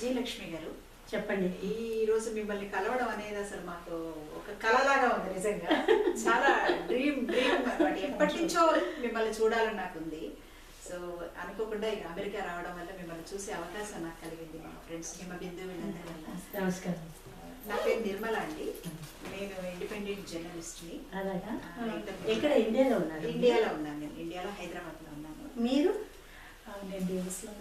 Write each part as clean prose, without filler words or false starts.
విజయలక్ష్మి గారు చెప్పండి. ఈ రోజు మిమ్మల్ని కలవడం అనేది అసలు మాకు ఒక కళలాగా ఉంది. నిజంగా చాలా డ్రీమ్ అన్నమాట. ఎప్పటి నుంచో మిమ్మల్ని చూడాలని నాకు ఉంది. సో అనుకోకుండా ఇక అమెరికా రావడం వల్ల మిమ్మల్ని చూసే అవకాశం నాకు కలిగింది. మా ఫ్రెండ్స్ హిమ బిందు వీళ్ళందరి వల్ల. నమస్కారం. నా పేరు నిర్మల అండి. నేను ఇండిపెండెంట్ జర్నలిస్ట్ని. అలాగా? ఎక్కడ? ఇండియాలో ఉన్నారు? ఇండియాలో ఉన్నాను. నేను ఇండియాలో హైదరాబాద్లో ఉన్నాను. మీరు? నేను దేవస్లో.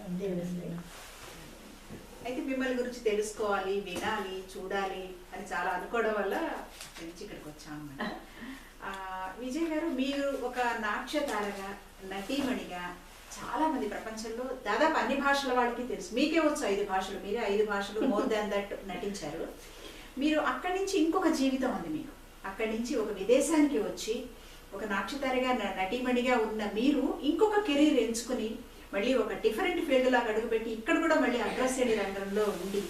అయితే మిమ్మల్ని గురించి తెలుసుకోవాలి, వినాలి, చూడాలి అని చాలా అనుకోవడం వల్ల నుంచి ఇక్కడికి వచ్చాము అన్నమాట. విజయ్ గారు, మీరు ఒక నాట్యతారగా, నటీమణిగా చాలా మంది ప్రపంచంలో దాదాపు అన్ని భాషల వాళ్ళకి తెలుసు. మీకే వచ్చు 5 భాషలు. మీరే 5 భాషలు మోర్ దాన్ దట్ నటించారు. మీరు అక్కడి నుంచి ఇంకొక జీవితం ఉంది మీకు. అక్కడి నుంచి ఒక విదేశానికి వచ్చి ఒక నాట్యతారగా, నటీమణిగా ఉన్న మీరు ఇంకొక కెరీర్ ఎంచుకుని మళ్ళీ ఒక డిఫరెంట్ ఫీల్డ్ లాగా అడుగుపెట్టి ఇక్కడ కూడా మళ్ళీ అగ్రశ్రేణి రంగంలో ఉండి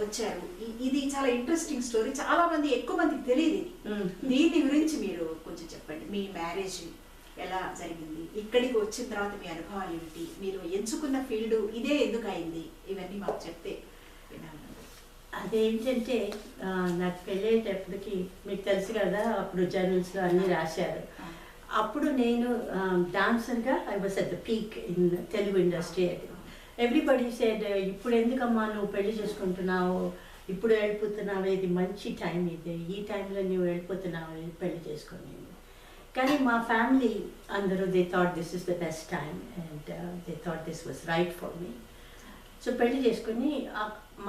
వచ్చారు. ఇది చాలా ఇంట్రెస్టింగ్ స్టోరీ. చాలా మంది, ఎక్కువ మందికి తెలియదు ఇది. దీని గురించి మీరు కొంచెం చెప్పండి. మీ మ్యారేజ్ ఎలా జరిగింది, ఇక్కడికి వచ్చిన తర్వాత మీ అనుభవాలు ఏమిటి, మీరు ఎంచుకున్న ఫీల్డ్ ఇదే ఎందుకు అయింది, ఇవన్నీ మాకు చెప్తే వినాలి. అదేంటంటే నాకు పెళ్ళేటప్పటికి మీకు తెలుసు కదా, అప్పుడు జర్నల్స్లో అన్నీ రాశారు. అప్పుడు నేను డాన్సర్గా I was at the peak in Telugu industry. Everybody said, ఇప్పుడు ఎందుకమ్మా నువ్వు పెళ్లి చేసుకుంటున్నావు, ఇప్పుడు వెళ్ళిపోతున్నావు, ఇది మంచి టైం, ఇది ఈ టైంలో నువ్వు వెళ్ళిపోతున్నావు, పెళ్లి చేసుకొని. కానీ మా ఫ్యామిలీ అందరూ they thought this is the best time and they thought this was right for me. So పెళ్లి చేసుకుని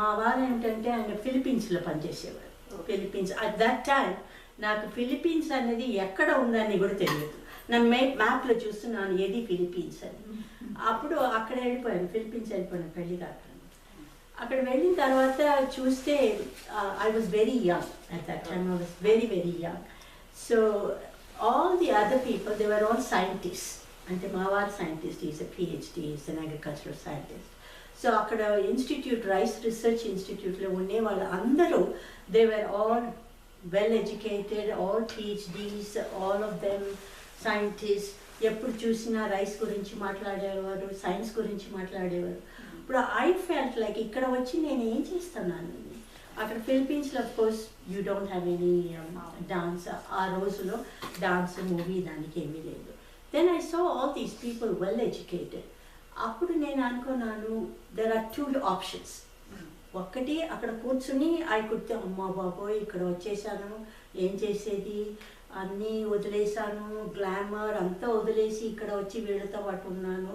మా వారు ఏంటంటే ఆయన ఫిలిప్పీన్స్లో పనిచేసేవారు. ఫిలిప్పీన్స్ అట్ దట్ టైం నాకు ఫిలిప్పీన్స్ అనేది ఎక్కడ ఉందని కూడా తెలియదు. నేను మ్యాప్లో చూస్తున్నాను ఏది ఫిలిప్పీన్స్ అని. అప్పుడు అక్కడ వెళ్ళిపోయాను, ఫిలిప్పీన్స్ వెళ్ళిపోయాను పెళ్లి కాకుండా. అక్కడ వెళ్ళిన తర్వాత చూస్తే I was very young at that time. I was very very young. So all the other people they were all scientist. అంటే మా వారు scientist, is a PhD, is an agricultural scientist. So అక్కడ ఇన్స్టిట్యూట్, రైస్ రీసెర్చ్ ఇన్స్టిట్యూట్లో ఉండే వాళ్ళు అందరూ they were all well educated, all PhDs, all of them scientists. ఎప్పుడు చూసినా రైస్ గురించి మాట్లాడేవారు, సైన్స్ గురించి మాట్లాడేవారు. ఇప్పుడు ఐ ఫెల్ట్ లైక్ ఇక్కడ వచ్చి నేను ఏం చేస్తున్నాను. అక్కడ ఫిలిప్పీన్స్లో of course you don't have any dance. ఆ రోజులో డాన్స్ మూవీ దానికి ఏమీ లేదు. Then I saw all these people well educated. అప్పుడు నేను అనుకున్నాను దెర్ ఆర్ 2 ఆప్షన్స్. ఒక్కటి అక్కడ కూర్చుని కుడితే అమ్మా బాబోయ్ ఇక్కడ వచ్చేసాను, ఏం చేసేది, అన్నీ వదిలేసాను, గ్లామర్ అంతా వదిలేసి ఇక్కడ వచ్చి వీళ్ళతో పాటు ఉన్నాను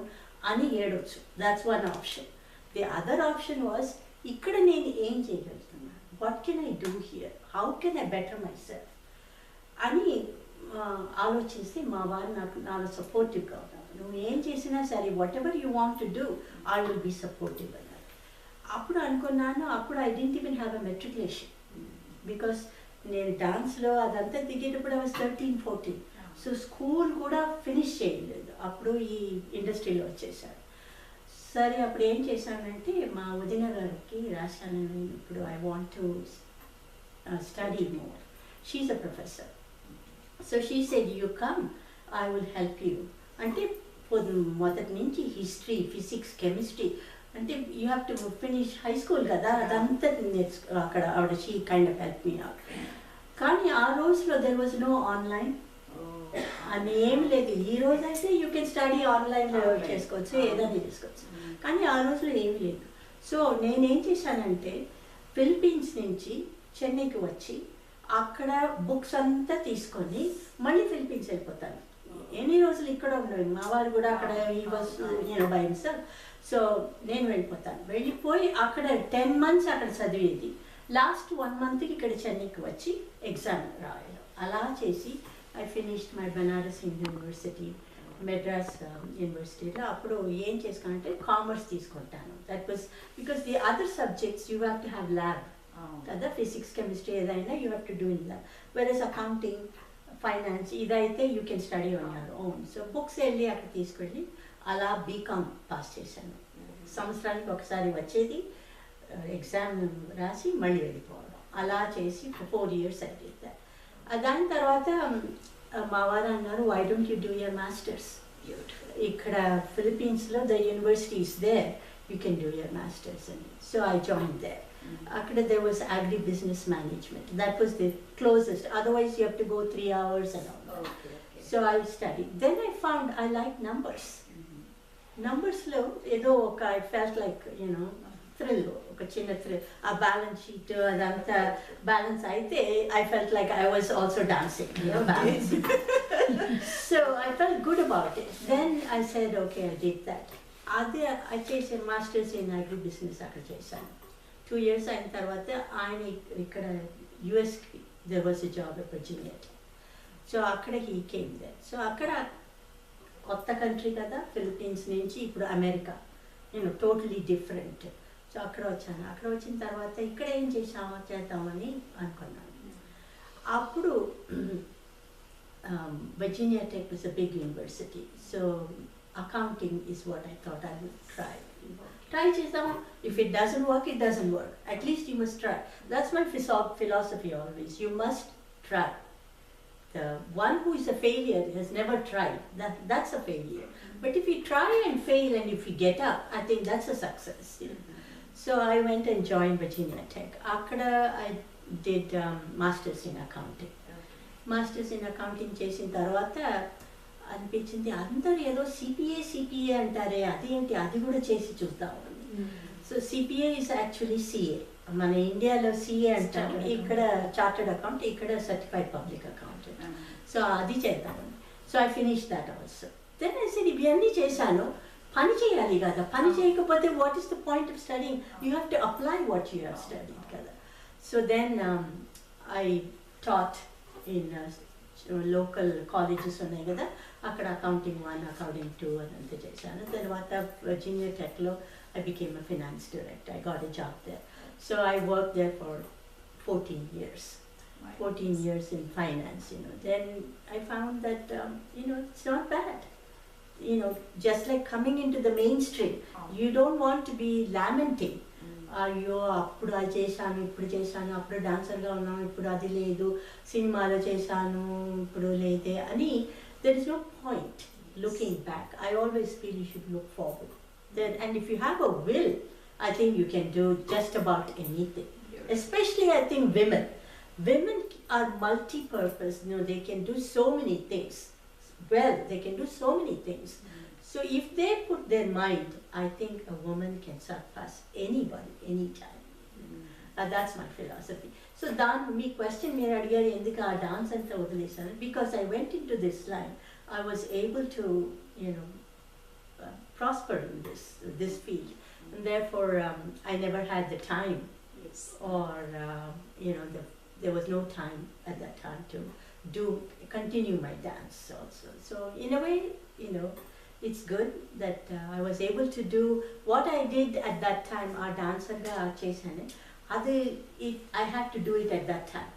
అని ఏడవచ్చు. That's one option. The other option was ఇక్కడ నేను ఏం చేయగలుగుతున్నాను, what can I do here, how can I better myself అని ఆలోచిస్తే మా వారు నాకు సపోర్టివ్గా ఉన్నారు. నువ్వు ఏం చేసినా సరే, whatever you want to do, I will be supportive అన్నారు. అప్పుడు అనుకున్నాను, అప్పుడు I didn't even have a matriculation because నేను డాన్స్లో అదంతా దిగేటప్పుడు ఐ వాజ్ 13-14. సో స్కూల్ కూడా ఫినిష్ చేయలేదు. అప్పుడు ఈ ఇండస్ట్రీలో వచ్చేసాను. సరే అప్పుడు ఏం చేశానంటే మా వదిన గారికి రాశాను, నేను ఇప్పుడు I want to study more. She's a professor. So she said you come, I will help you. అంటే మొదటి నుంచి హిస్టరీ, ఫిజిక్స్, కెమిస్ట్రీ, అంటే you have to finish high school కదా, అదంతా అక్కడ ఆవిడ she kind of help me out. కానీ ఆ రోజులో దెర్ వాజ్ నో ఆన్లైన్ అని ఏమి లేదు. ఈ రోజు అయితే యూ కెన్ స్టడీ ఆన్లైన్లో చేసుకోవచ్చు, ఏదైనా చేసుకోవచ్చు. కానీ ఆ రోజులో ఏమీ లేదు. సో నేనేం చేశానంటే ఫిలిప్పీన్స్ నుంచి చెన్నైకి వచ్చి అక్కడ బుక్స్ అంతా తీసుకొని మళ్ళీ ఫిలిప్పీన్స్ వెళ్ళిపోతాను. ఎన్ని రోజులు ఇక్కడ ఉండవు. మా వారు కూడా అక్కడ ఈ వాజ్ బై హిమ్సెల్ఫ్. సో నేను వెళ్ళిపోతాను. వెళ్ళిపోయి అక్కడ 10 months అక్కడ చదివేది. లాస్ట్ 1 monthకి ఇక్కడ చెన్నైకి వచ్చి ఎగ్జామ్ రాయడం. అలా చేసి I finished my Banaras Hindu university, Madras యూనివర్సిటీలో. అప్పుడు ఏం చేసుకుంటే కామర్స్ తీసుకుంటాను. That was because the other subjects you have to have lab కదా, ఫిజిక్స్, కెమిస్ట్రీ ఏదైనా you have to do in lab. Versus accounting, finance ఇదైతే you can study on your own. So books వెళ్ళి అక్కడ తీసుకెళ్ళి అలా BCom pass చేశాను. సంవత్సరానికి ఒకసారి వచ్చేది, ఎగ్జామ్ రాసి మళ్ళీ వెళ్ళిపోవడం. అలా చేసి 4 years అయితే. దాని తర్వాత మా వారు అన్నారు, why don't you do your masters ఇక్కడ ఫిలిప్పీన్స్లో, the university is there, you can do your master's in it. So I joined there. Akada there was agribusiness management. That was the closest. Otherwise you have to go 3 hours and all that. Okay, okay. So I studied. Then I found I like numbers. Numbers lo edo oka I felt like, you know, thrill, oka chinna thrill. A balance sheet adantha balance aithe I felt like I was also dancing, you know, balancing. So I felt good about it. Then I said, okay, I did that. Adi I chase a master's in agribusiness akkada chesanu. 2 years అయిన తర్వాత ఆయన ఇక్కడ US there was a job at Virginia. So అక్కడ he came there. So అక్కడ కొత్త country కదా, Philippines నుంచి ఇప్పుడు అమెరికా, నేను టోటలీ డిఫరెంట్. సో అక్కడ వచ్చాను. అక్కడ వచ్చిన తర్వాత ఇక్కడ ఏం చేద్దామని అనుకున్నాను. అప్పుడు Virginia Tech was a big university. So accounting is what I thought I would try. Try చేద్దాం. If it doesn't work, it doesn't work. At least you must try. That's my philosophy always. You must try. The one who is a failure has never tried. That's a failure. But if you try and fail and if you get up, I think that's a success. You know? So I went and joined Virginia Tech. Akkada I did masters in accounting. Masters in accounting చేసిన తర్వాత అనిపించింది అందరు ఏదో CPA అంటారే, అదేంటి అది కూడా చేసి చూద్దాము. So CPA is actually CA. మన ఇండియాలో సిఏ అంటారు, ఇక్కడ చార్టర్డ్ అకౌంట్, ఇక్కడ సర్టిఫైడ్ పబ్లిక్ అకౌంటెంట్. సో అది చేద్దామని. So I finish that also. Then I said ఇవన్నీ చేశాను, పని చేయాలి కదా, పని చేయకపోతే what is the point of studying? You have to apply what you have studied కదా. So then I taught in local colleges ఉన్నాయి కదా, అక్కడ అకౌంటింగ్ 1, అకౌంటింగ్ 2 అదంతా చేశాను. తర్వాత Virginia టెక్లో I became a finance director. I got a job there. So I worked there for 14 years. 14 years in finance, you know. Then I found that, you know, it's not bad. You know, just like coming into the mainstream, you don't want to be lamenting. అయ్యో అప్పుడు అది చేశాను, ఇప్పుడు చేశాను, అప్పుడు డాన్సర్గా ఉన్నాను, ఇప్పుడు అది లేదు, సినిమాలో చేశాను, ఇప్పుడు లేదే అని. There is no point looking back. I always feel you should look forward. Then, and if you have a will, I think you can do just about anything. Especially I think women are multi-purpose. You know, they can do so many things. Well, they can do so many things. So if they put their mind, I think a woman can surpass anybody, anytime. That's my philosophy. So me question me adigaru enduku aa dance anta odilesanu, because I went into this line. I was able to, you know, prosper in this field, and therefore I never had the time. Yes. Or you know, there was no time at that time to continue my dance also. So in a way, you know, it's good that I was able to do what I did at that time. Our dancer ga chesane adi, I had to do it at that time.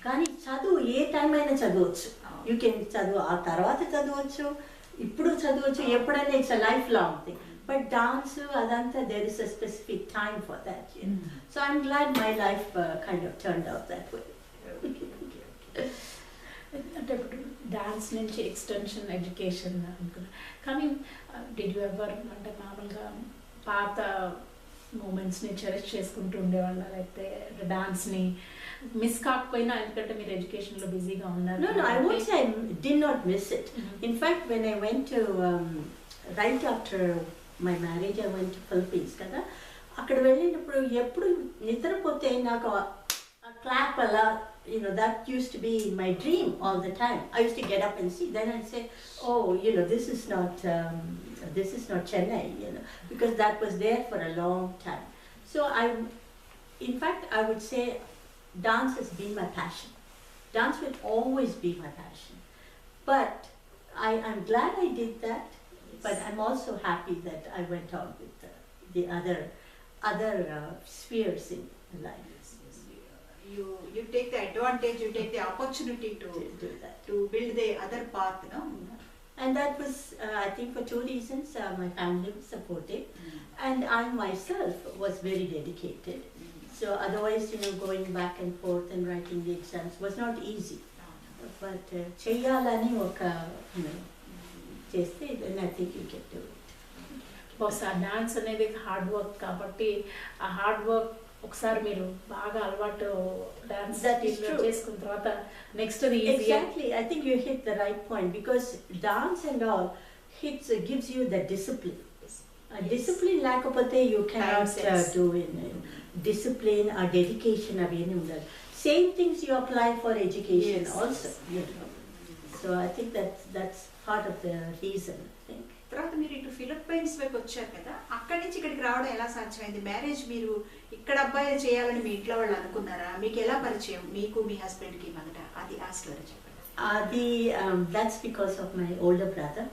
Kani chadu A time అయినా చదవచ్చు. You can చదువు ఆ తర్వాత చదవచ్చు, ఇప్పుడు చదవచ్చు, ఎప్పుడైనా. It's a life long thing. But dance అదంతా there is a specific time for that. So I'm glad my life kind of turned out that way. అంటే ఇప్పుడు డాన్స్ నుంచి ఎక్స్టెన్షన్ ఎడ్యుకేషన్ అనుకున్నా, కానీ డిడ్ యూ ఎవర్ అంటే మామూలుగా పాత మూమెంట్స్ని cherish చేసుకుంటూ ఉండేవాళ్ళ, లేకపోతే డాన్స్ని మిస్ కాకపోయినా ఎందుకంటే మీరు ఎడ్యుకేషన్లో బిజీగా ఉన్నారు? No, I won't say I did not miss it. In fact, when I went to, right after my marriage, I went to Philippines కదా. అక్కడ వెళ్ళినప్పుడు ఎప్పుడు నిద్రపోతే నాకు ఆ క్లాప్ అలా, you know, that used to be my dream all the time. I used to get up and see. Then I'd say, oh, you know, this is not Chennai, you know, because that was there for a long time. So in fact, I would say dance has been my passion. Dance will always be my passion. But I'm glad I did that. Yes. But I'm also happy that I went on with the other spheres in life. You take the advantage, you take the opportunity to do that, to build the other path, no? And that was, I think, for 2 reasons. My family was supportive, and I myself was very dedicated. So otherwise, you know, going back and forth and writing the exams was not easy. But cheyalani oka, you know, cheste, then I think you can do it. బహుశా dance అనేది hard work కాబట్టి ఆ hard work ఒకసారి మీరు బాగా అలవాటు dance చేసుకున్న తర్వాత నెక్స్ట్ అది Exactly, I think you hit the right point because dance and all gives you the discipline. Discipline లేకపోతే you cannot do it. Discipline or dedication అవన్నీ ఉండాలి. Same things you apply for education also. You know. So I think that's part of the reason. I think. తర్వాత మీరు ఇటు Philippines వైపు వచ్చారు కదా, అక్కడి నుంచి ఇక్కడికి రావడం ఎలా సాధ్యమైంది? మ్యారేజ్ మీరు ఇక్కడ అబ్బాయి చేయాలని మీ ఇంట్లో వాళ్ళు అనుకున్నారా? మీకు ఎలా పరిచయం మీకు మీ హస్బెండ్కి మొదట? అది ఆ స్టోరీ చెప్పండి. That's because of my older brother.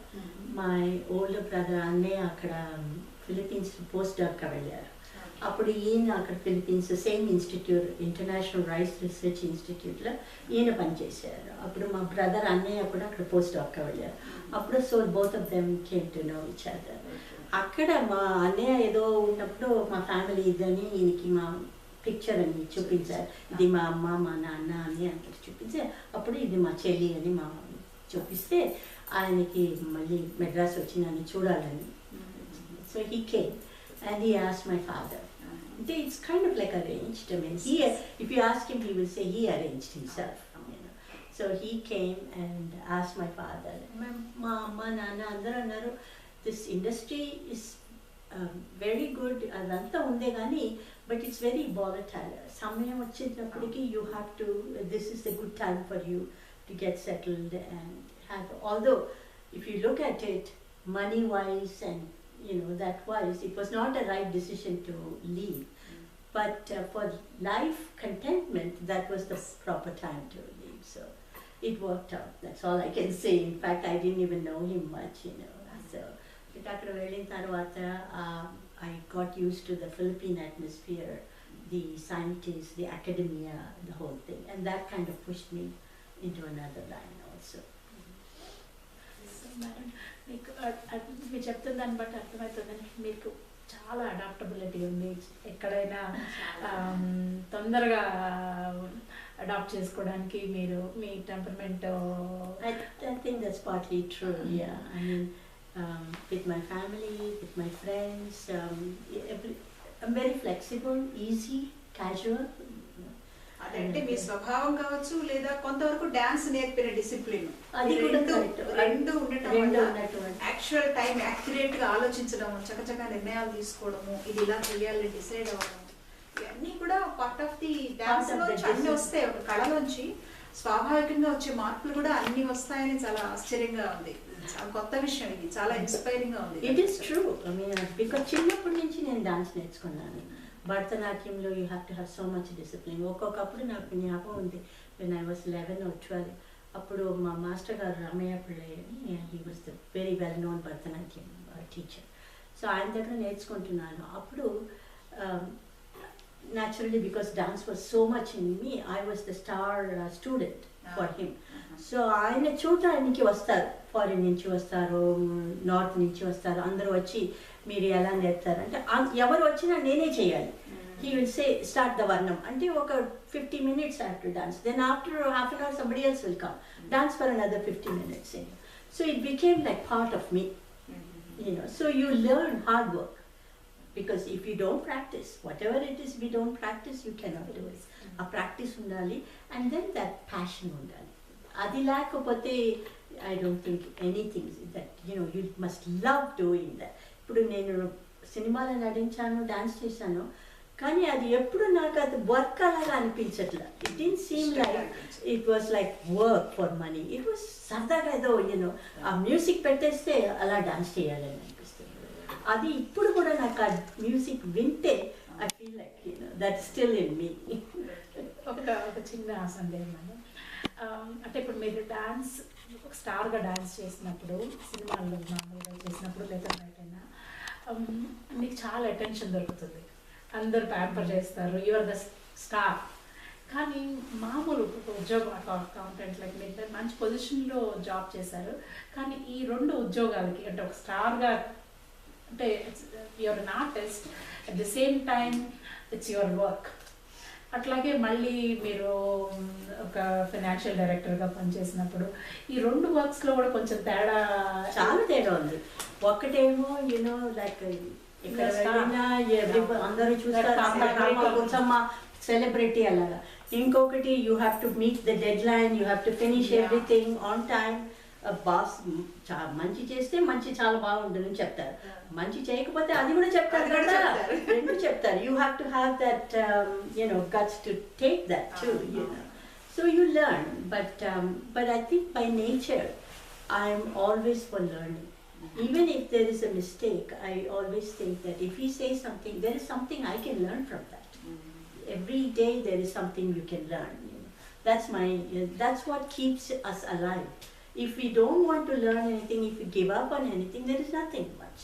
My older brother అన్నయ్య అక్కడ ఫిలిప్పీన్స్ పోస్ట్ డాక్గా వెళ్ళారు. అప్పుడు ఈయన అక్కడ Philippines same institute international rice research ఇన్స్టిట్యూట్లో ఈయన పనిచేశారు. అప్పుడు మా బ్రదర్ అన్నయ్య కూడా అక్కడ పోస్ట్ డాక్గా వెళ్ళారు. అప్పుడు so both of them came to know each other. అక్కడ మా అన్నయ్య ఏదో ఉన్నప్పుడు మా ఫ్యామిలీ ఇదని ఈయనకి మా పిక్చర్ అని చూపించారు. ఇది మా అమ్మ మా నాన్న అని అంతా చూపించారు. అప్పుడు ఇది మా చెల్లి అని మా చూపిస్తే ఆయనకి మళ్ళీ మెడ్రాస్ వచ్చి నన్ను చూడాలని. So he came and he asked my father. It's kind of like arranged. I mean, if you ask him, he will say he arranged himself. You know. So he came and asked my father. Ma amma nana andaru annaru, this industry is very good. Adantha unde gani, but it's very volatile. Samayam vachinapudiki you have to. This is a good time for you to get settled and have. Although, if you look at it, money wise and that wise, it was not a right decision to leave. But for life contentment, that was the proper time to leave. So it worked out. That's all I can say. In fact, I didn't even know him much, So akkada velin tarvata I got used to the Philippine atmosphere, the scientists, the academia, the whole thing. And that kind of pushed me into another line also. మీకు మీరు చెప్తున్న దాన్ని బట్టి అర్థమవుతుందని మీకు చాలా adaptability ఉంది. ఎక్కడైనా తొందరగా అడాప్ట్ చేసుకోవడానికి మీరు మీ temperament. I think that's partly true. Yeah, I mean, with my family, with my friends, I'm very flexible, easy, casual. అదంటే మీ స్వభావం కావచ్చు లేదా కొంతవరకు డాన్స్ నేర్పిన డిసిప్లిన్, అది రెండు ఉండటం, యాక్చువల్ టైం యాక్యురేట్ గా ఆలోచించడం, చకచకా నిర్ణయాలు తీసుకోవడము, ఇది ఇలా చేయాలి డిసైడ్ అవ్వడం, ఇవన్నీ కూడా పార్ట్ ఆఫ్ ది డాన్స్ నుంచి అన్ని వస్తాయి. ఒక కళలోంచి స్వాభావికంగా వచ్చే మార్పులు కూడా అన్ని వస్తాయని చాలా ఆశ్చర్యంగా ఉంది. చాలా కొత్త విషయం ఇది, చాలా ఇన్స్పైరింగ్ గా ఉంది. It is true. I mean because చిన్నప్పటి నుంచి నేను డాన్స్ నేర్చుకున్నాను. భరతనాట్యంలో you have to have so much discipline. ఒక్కొక్కప్పుడు నాకు జ్ఞాపకం ఉంది, వెన్ ఐ వాస్ 11 or 12, అప్పుడు మా మాస్టర్ గారు రామయ్య పిళ్ళయ్య అని, he was the very well known Bharatanatyam teacher. So ఆయన దగ్గర నేర్చుకుంటున్నాను. అప్పుడు naturally, because dance was so much in me, I was the star student for him. So ఆయన చూడటానికి వస్తారు, ఫారిన్ నుంచి వస్తారు, నార్త్ నుంచి వస్తారు, అందరూ వచ్చి మీరు ఎలా నేర్పుతారు అంటే ఎవరు వచ్చినా నేనే చేయాలి. He will say start the varnam అంటే ఒక 50 minutes after dance, then after half an hour somebody else will come, dance for another 50 minutes. So it became like part of me. So you learn hard work. Because if you don't practice, whatever it is we don't practice, you cannot do it. A practice undali, and then that passion undali. Adi lekapothe I don't think anything that you must love doing that. Ippudu nenu సినిమాలో నటించాను, dance చేశాను, కానీ అది ఎప్పుడు నాకు అది work అలాగా అనిపించట్లా. It didn't seem like it was like work for money. It was సరదాగా ఏదో ఆ మ్యూజిక్ పెట్టేస్తే అలా డాన్స్ చేయాలని అనిపిస్తుంది. అది ఇప్పుడు కూడా నాకు ఆ మ్యూజిక్ వింటే I feel like that still in me. ఒక చిన్న సందేహం మేడం, అంటే ఇప్పుడు మీరు డాన్స్ ఒక స్టార్గా డాన్స్ చేసినప్పుడు, సినిమాల్లో మామూలుగా చేసినప్పుడు లేదా బయటైనా మీకు చాలా అటెన్షన్ దొరుకుతుంది, అందరు ప్యాంపర్ చేస్తారు, యువర్ ద స్టార్. కానీ మామూలు ఉద్యోగం అకౌంటెంట్ లైక్ మీరు మంచి పొజిషన్లో జాబ్ చేశారు, కానీ ఈ రెండు ఉద్యోగాలకి అంటే ఒక స్టార్గా అంటే your an artist, at the same time it's your work. అట్లాగే మళ్ళీ మీరు ఒక ఫైనాన్షియల్ డైరెక్టర్గా పనిచేసినప్పుడు ఈ 2 వర్క్స్లో కూడా కొంచెం తేడా, చాలా తేడా ఉంది. ఒకటేమో యూనో లైక్ ఇక్కడ వెళ్ళినా అందరూ చూస్తారు కొంచెం సెలబ్రిటీ అలాగా. ఇంకొకటి you have to meet the dead line, you have to finish everything on time. Boss మంచి చేస్తే మంచి చాలా బాగుంటుందని చెప్తారు, మంచి చేయకపోతే అది కూడా చెప్తారు కదా, రెండు చెప్తారు. You have to have that you know guts to take that to you know. So you learn, but I think by nature I am always for learning. Even if there is a mistake, I always think that if he says something, there is something I can learn from that. Every day there is something you can learn. You know. That's what keeps us alive. If we don't want to learn anything, if we give up on anything, there is nothing much.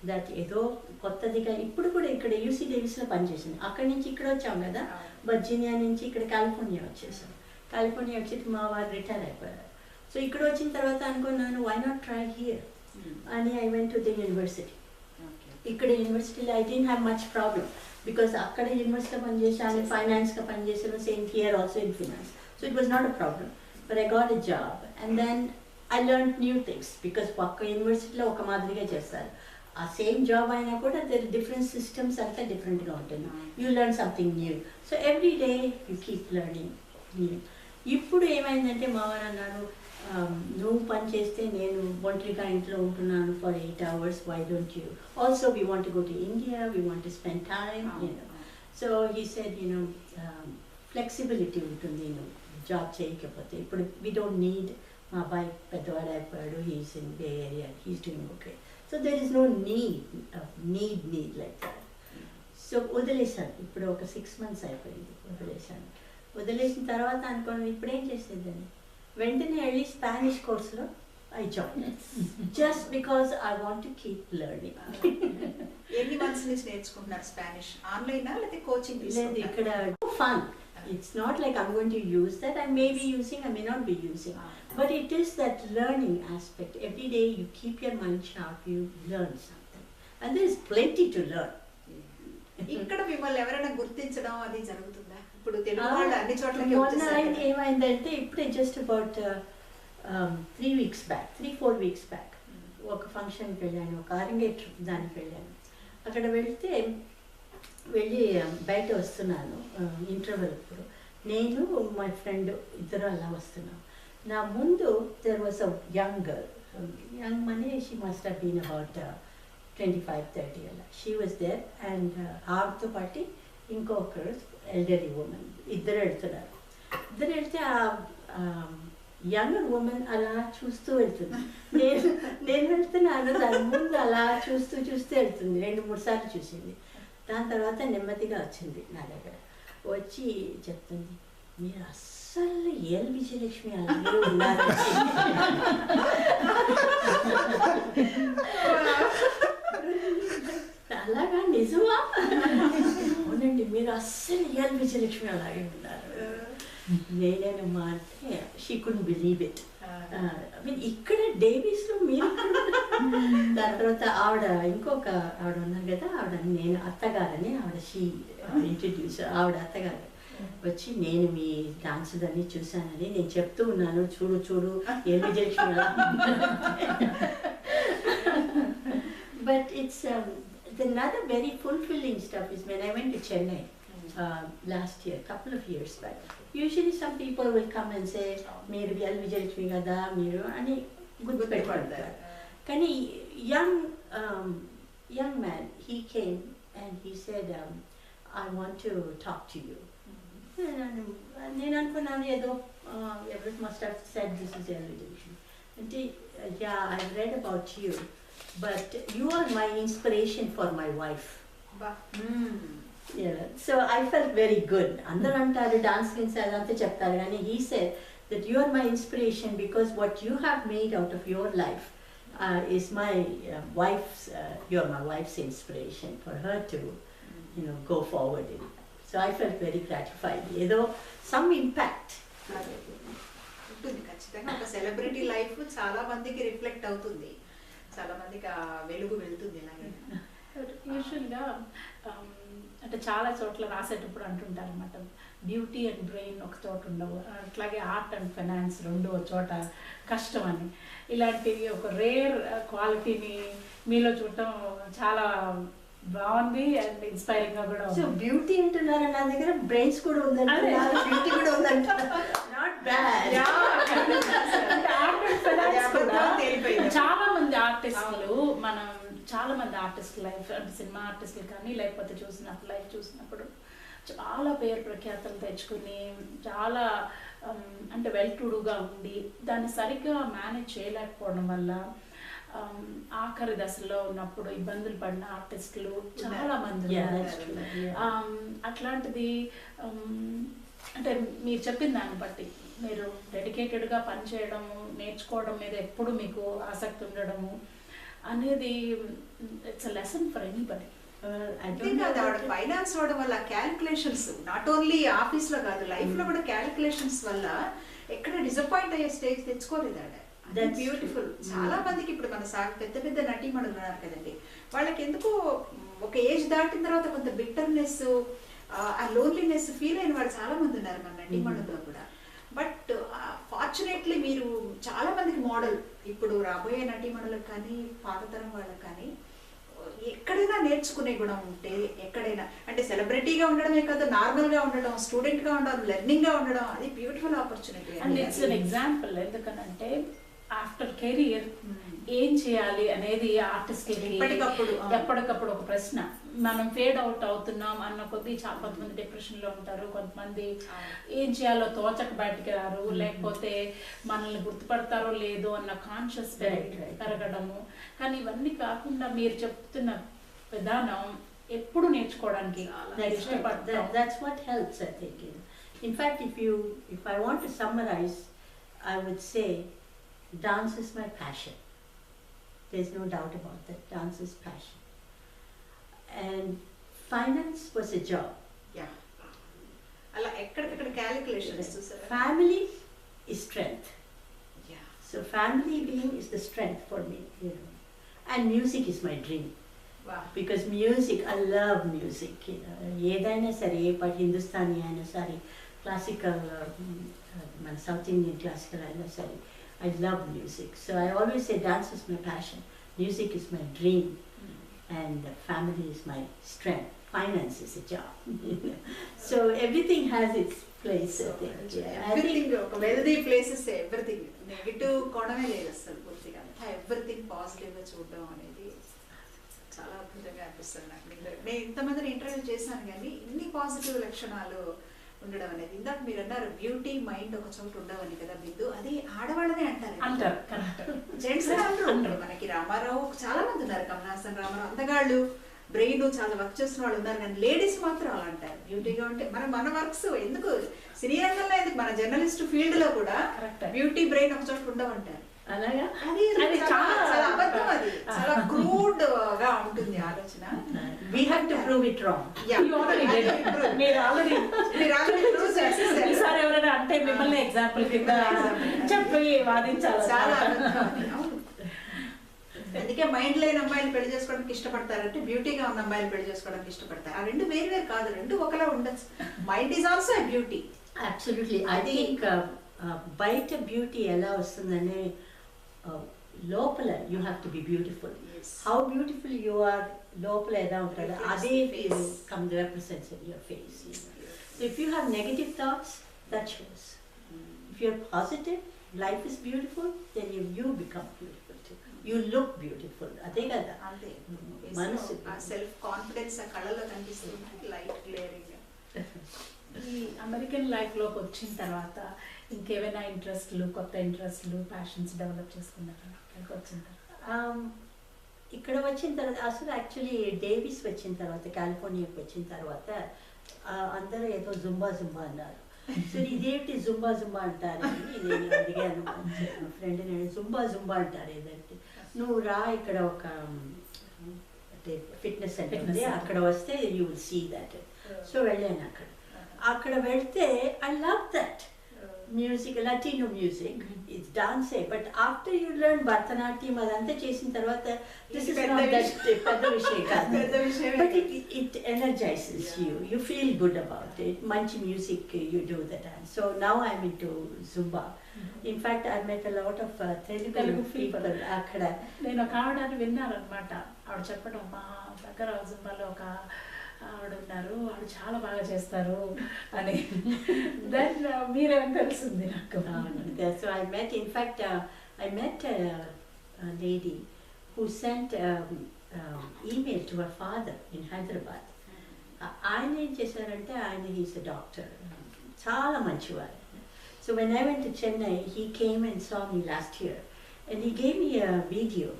That ఏదో కొత్తదిగా ఇప్పుడు కూడా ఇక్కడ UC డేవిస్లో పనిచేసింది. అక్కడి నుంచి ఇక్కడ వచ్చాం కదా, వర్జీనియా నుంచి ఇక్కడ కాలిఫోర్నియా వచ్చేసాం. కాలిఫోర్నియా వచ్చి మా వారు రిటైర్ అయిపోయారు. సో ఇక్కడ వచ్చిన తర్వాత అనుకున్నాను వై నాట్ ట్రై హియర్ అని I went to the university. ఇక్కడ యూనివర్సిటీలో I didn't have much problem because అక్కడ యూనివర్సిటీలో పనిచేసాను, ఫైనాన్స్గా పనిచేసాను, same here also in finance. So it was not a problem. But I got a job and then I learn new things because పక్క యూనివర్సిటీలో ఒక మాదిరిగా చేస్తారు. ఆ సేమ్ జాబ్ అయినా కూడా దర్ డిఫరెంట్ సిస్టమ్స్ అంతా డిఫరెంట్గా ఉంటుంది. You learn something new. So every day you keep learning new. ఇప్పుడు ఏమైందంటే మా వారు అన్నారు నువ్వు పని చేస్తే నేను ఒంటరిగా ఇంట్లో ఉంటున్నాను for 8 hours, why don't you also we want to go to India, we want to spend time you know. So he said you know flexibility ఉంటుంది నువ్వు జాబ్ చేయకపోతే. ఇప్పుడు వీ డోంట్ నీడ్, మా అబ్బాయి పెద్దవాడు అయిపోయాడు, he's in Bay Area, he's doing okay. So there is no need like that. So వదిలేసాను. ఇప్పుడు ఒక 6 months అయిపోయింది వదిలేసాను. వదిలేసిన తర్వాత అనుకోను ఇప్పుడు ఏం చేసేదని వెంటనే వెళ్ళి స్పానిష్ కోర్సులో I join just because I want to keep learning. ఎన్ని మంత్స్ నుంచి నేర్చుకుంటున్నారు స్పానిష్? ఆన్లైనా లేకపోతే కోచింగ్? లేదు, ఇక్కడ fun. It's not like I'm going to use that. I may be using, I may not be using. But it is that learning aspect. Every day you keep your mind sharp, you learn something. And there is plenty to learn. ఇక్కడ మిమ్మల్ని ఎవరైనా గుర్తించడం అది జరుగుతుందా? ఇప్పుడు తెలుగు వాళ్ళు అన్ని చోట్లకి వచ్చేసారు. ఏమైందంటే ఇప్పుడే జస్ట్ అబౌట్ 3-4 weeks back ఒక ఫంక్షన్కి వెళ్ళాను, ఒక అరంగేట్రం దానికి వెళ్ళాను. అక్కడ వెళ్ళి బయట వస్తున్నాను ఇంటర్వెల్. ఇప్పుడు నేను మా ఫ్రెండ్ ఇద్దరు అలా వస్తున్నాం. నా ముందు there was a young girl, young money she must have been about 25-30 అలా. షీ వాజ్ దేర్ అండ్ ఆవిడతో పాటు ఇంకొకరు ఎల్డర్లీ ఉమెన్, ఇద్దరు వెళ్తున్నారు. ఇద్దరు వెళ్తే ఆ యంగర్ ఉమెన్ అలా చూస్తూ వెళ్తుంది. నేను వెళ్తున్నాను, దాని ముందు అలా చూస్తూ వెళ్తుంది. 2-3 సార్లు చూసింది. దాని తర్వాత నెమ్మదిగా వచ్చింది నా దగ్గర. వచ్చి చెప్తుంది మీరు అస్సలు ఎల్ విజయలక్ష్మి అలాగే ఉన్నారు. అలాగా నిజమా? అవునండి, మీరు అస్సలు ఎల్ విజయలక్ష్మి అలాగే ఉన్నారు. నేనేనమ్మా అంటే షీ కుడెంట్ బిలీవ్ ఇట్. ఇక్కడ డేవిస్లో మీరు. దాని తర్వాత ఆవిడ ఇంకొక ఆవిడ ఉన్నారు కదా, ఆవిడ నేను అత్తగారని, ఆవిడ షీ ఇంట్రడ్యూస్, ఆవిడ అత్తగారు వచ్చి నేను మీ డాన్స్ అన్ని చూశానని నేను చెప్తూ ఉన్నాను, చూడు ఏం Vijayalakshmi. But it's another very fulfilling stuff is when I went to Chennai last year, couple of years back. Usually some people will come and say మీరు విజయలక్ష్మి కదా మీరు అని గుర్తుపెట్టుకుంటారు. కానీ young man, he came and he said I want to talk to you. నేను అనుకున్నాను ఏదో ఎవరు must have said this is Viayalakshmi. అంటే yeah, I've read about you, but you are my inspiration for my wife. Yeah, so I felt very good. Andaru antaru dance ins adante cheptaru gaani he said that you are my inspiration because what you have made out of your life is my wife's you are my wife's inspiration for her to go forward in. So I felt very gratified. Edo some impact ఉంటుంది ఖచ్చితంగా. ఒక celebrity life చాలా మందికి reflect అవుతుంది, చాలా మందికి ఆ వెలుగు వెళ్తుంది. ఇలాగే యూజువల్గా అంటే చాలా చోట్ల రాసేటప్పుడు అంటుంటారు అనమాట, బ్యూటీ అండ్ బ్రెయిన్ ఒక చోట ఉండవు, అట్లాగే ఆర్ట్ అండ్ ఫైనాన్స్ రెండు ఒక చోట కష్టం అని. ఇలాంటివి ఒక రేర్ క్వాలిటీని మీలో చూడటం చాలా బాగుంది అండ్ ఇన్స్పైరింగ్ గా కూడా సో బ్యూటీ అంటున్నారు, నా దగ్గర బ్రెయిన్స్ కూడా ఉందంటున్నారు, బ్యూటీ కూడా ఉందంటున్నారు. Not bad. చాలా మంది ఆర్టిస్టులు మనం చాలా మంది ఆర్టిస్ట్ లైఫ్ అంటే సినిమా ఆర్టిస్టులు కానీ లేకపోతే చూసినప్పుడు లైఫ్ చూసినప్పుడు చాలా పేరు ప్రఖ్యాతలు తెచ్చుకుని చాలా అంటే వెల్ టు డూగా ఉండి దాన్ని సరిగ్గా మేనేజ్ చేయలేకపోవడం వల్ల ఆఖరి దశలో ఉన్నప్పుడు ఇబ్బందులు పడిన ఆర్టిస్టులు చాలా మంది ఉన్నారు. అట్లాంటిది అంటే మీరు చెప్పిన దాన్ని బట్టి మీరు డెడికేటెడ్గా పనిచేయడము, నేర్చుకోవడం మీద ఎప్పుడు మీకు ఆసక్తి ఉండడము అనేది it's a lesson for anybody. Finance అవడం వల్ల క్యాలిక్యులేషన్స్ నాట్ ఓన్లీ ఆఫీస్ లో కాదు, లైఫ్ లో కూడా క్యాలిక్యులేషన్స్ వల్ల ఎక్కడ డిసప్పాయింట్ అయ్యే స్టేజ్ తెచ్చుకోలేదు ఆడ. బ్యూటిఫుల్. చాలా మందికి ఇప్పుడు మన పెద్ద పెద్ద నటీమణులు ఉన్నారు కదండి, వాళ్ళకి ఎందుకో ఒక ఏజ్ దాటిన తర్వాత కొంత బిట్టర్నెస్, ఆ లోన్లీనెస్ ఫీల్ అయిన వాళ్ళు చాలా మంది ఉన్నారు మన నటీమణుల్లో కూడా. బట్ ఫార్చునేట్లీ మీరు చాలా మందికి మోడల్, ఇప్పుడు రాబోయే నటీమణులకు కానీ పాతతరం వాళ్ళకి కానీ ఎక్కడైనా నేర్చుకునే గుణం ఉంటే, ఎక్కడైనా అంటే సెలబ్రిటీగా ఉండడమే కాదు, నార్మల్ గా ఉండడం, స్టూడెంట్ గా ఉండడం, లెర్నింగ్ గా ఉండడం, అది beautiful opportunity. And it's an example. ఎందుకనంటే ఆఫ్టర్ కెరీర్ ఏం చేయాలి అనేది ఆర్టిస్ట్ ఎప్పటికప్పుడు ఒక ప్రశ్న. మనం ఫేడ్ అవుట్ అవుతున్నాం అన్న కొద్దీ చాలా కొంతమంది డిప్రెషన్ లో ఉంటారు, కొంతమంది ఏం చేయాలో తోచక బయటికి రారు, లేకపోతే మనల్ని గుర్తుపడతారో లేదో అన్న కాన్షియస్ పెరగడము. కానీ ఇవన్నీ కాకుండా మీరు చెప్తున్న విధానం ఎప్పుడు నేర్చుకోవడానికి ఇష్టపడతాం. That's what helps, I think. In fact, if I want to summarize, I would say dance is my passion. There's no doubt about that. Dance is passion. And finance was a job. Yeah. Alla ekkadakada calculations. Family is strength. Yeah. So family being is the strength for me, you know. And music is my dream. Wow. Because music, I love music. You know, ఏదైనా సరే, but Hindustani అయినా సరే, classical, మన South Indian classical అయినా సరే, I love music. So I always say dance is my passion, music is my dream, and family is my strength. Finance is a job. So everything has its place. So, I think. Everything, wealthy places, everything. Negative కోణమే లేదు అసలు పూర్తిగా. Everything పాజిటివ్గా చూడడం అనేది చాలా అద్భుతంగా అనిపిస్తుంది నాకు. నేను ఇంతమందిని ఇంటర్వ్యూ చేశాను కానీ ఇన్ని పాజిటివ్ లక్షణాలు ఉండడం అనేది. ఇందాక మీరు అన్నారు బ్యూటీ మైండ్ ఒక చోట ఉండవని కదా బిందు, అది ఆడవాళ్ళనే అంటారు, జెంట్స్ అంటారు. మనకి రామారావు చాలా మంది ఉన్నారు, కమలాసన్ రామారావు అందగాళ్ళు, బ్రెయిన్ చాలా వర్క్ చేసిన వాళ్ళు ఉన్నారు, కానీ లేడీస్ మాత్రం అలా అంటారు బ్యూటీగా ఉంటే. మన వర్క్స్ ఎందుకు సినీ రంగంలో ఎందుకు మన జర్నలిస్ట్ ఫీల్డ్ లో కూడా బ్యూటీ బ్రెయిన్ ఒక చోట ఉండవంటారు. అలాగా అది చాలా అబద్ధం, అది చాలా క్రూడ్ గా ఉంటుంది ఆలోచన. We have to prove it wrong. ఈసారి ఎవరైనా అంటే మిమ్మల్ని ఎగ్జాంపుల్ కింద చెప్పి వాదించాలి. చాలా అందుకే మైండ్ లేని అమ్మాయిలు పెళ్లి చేసుకోవడానికి ఇష్టపడతారంటే బ్యూటీగా ఉన్న అమ్మాయిలు పెళ్లి చేసుకోవడానికి ఇష్టపడతారు. ఆ రెండు వేరు వేరు కాదు, రెండు ఒకలా ఉండొచ్చు. Mind is also a beauty. Absolutely. I think బయట బ్యూటీ ఎలా వస్తుందనే లోపల you have to be beautiful. How beautiful you are లోపల ఎలా ఉంటాడో అదే come represents in your face. So if you have negative thoughts that shows. If you are positive, life is beautiful, then you become beautiful too. You look beautiful. అదే కదా అంతే. మనసు self confidence ఆ కళలో కనిపిస్తుంది, లైట్ క్లియరింగ్. ఈ American లైఫ్లోకి వచ్చిన తర్వాత ఇంకేమైనా ఇంట్రెస్ట్లు, కొత్త ఇంట్రెస్ట్లు, ప్యాషన్స్ డెవలప్ చేసుకున్నారా ఇక్కడికి వచ్చిన తర్వాత? ఇక్కడ వచ్చిన తర్వాత అసలు యాక్చువల్లీ డేవిస్ వచ్చిన తర్వాత, కాలిఫోర్నియాకి వచ్చిన తర్వాత అందరూ ఏదో జుంబా అన్నారు. సో ఇదేంటి జుంబా అంటారని నేను అడిగాను మా ఫ్రెండ్. నేను జుంబా అంటారు ఏదంటే, నువ్వు రా ఇక్కడ ఒక అంటే ఫిట్నెస్ సెంటర్ ఉంది, అక్కడ వస్తే you will see that. So వెళ్ళాను అక్కడ వెళ్తే I love that. music, Latino music, it's dance, but after you learn Bharatanatyam, అదంతా చేసిన తర్వాత this is not that పెద్ద విషయం కాదు. But it energizes you. You feel good about it. మంచి music, you do the dance. So now I'm into Zumba. In fact, I met a lot of Telugu people అక్కడ. నేను ఒక ఆవిడని విన్నాను అనమాట. ఆవిడ చెప్పడం మా దగ్గర జుంబాలో ఒక ఆవిడ ఉన్నారు, ఆవిడ చాలా బాగా చేస్తారు అని. దెన్ మీరేమని తెలిసింది నాకు. So I met, in fact, I met a lady who sent email to her father in Hyderabad. ఆయన ఏం చేశారంటే ఆయన he's a doctor, చాలా మంచివారు. So when I went to Chennai, he came and saw me last year and he gave me a video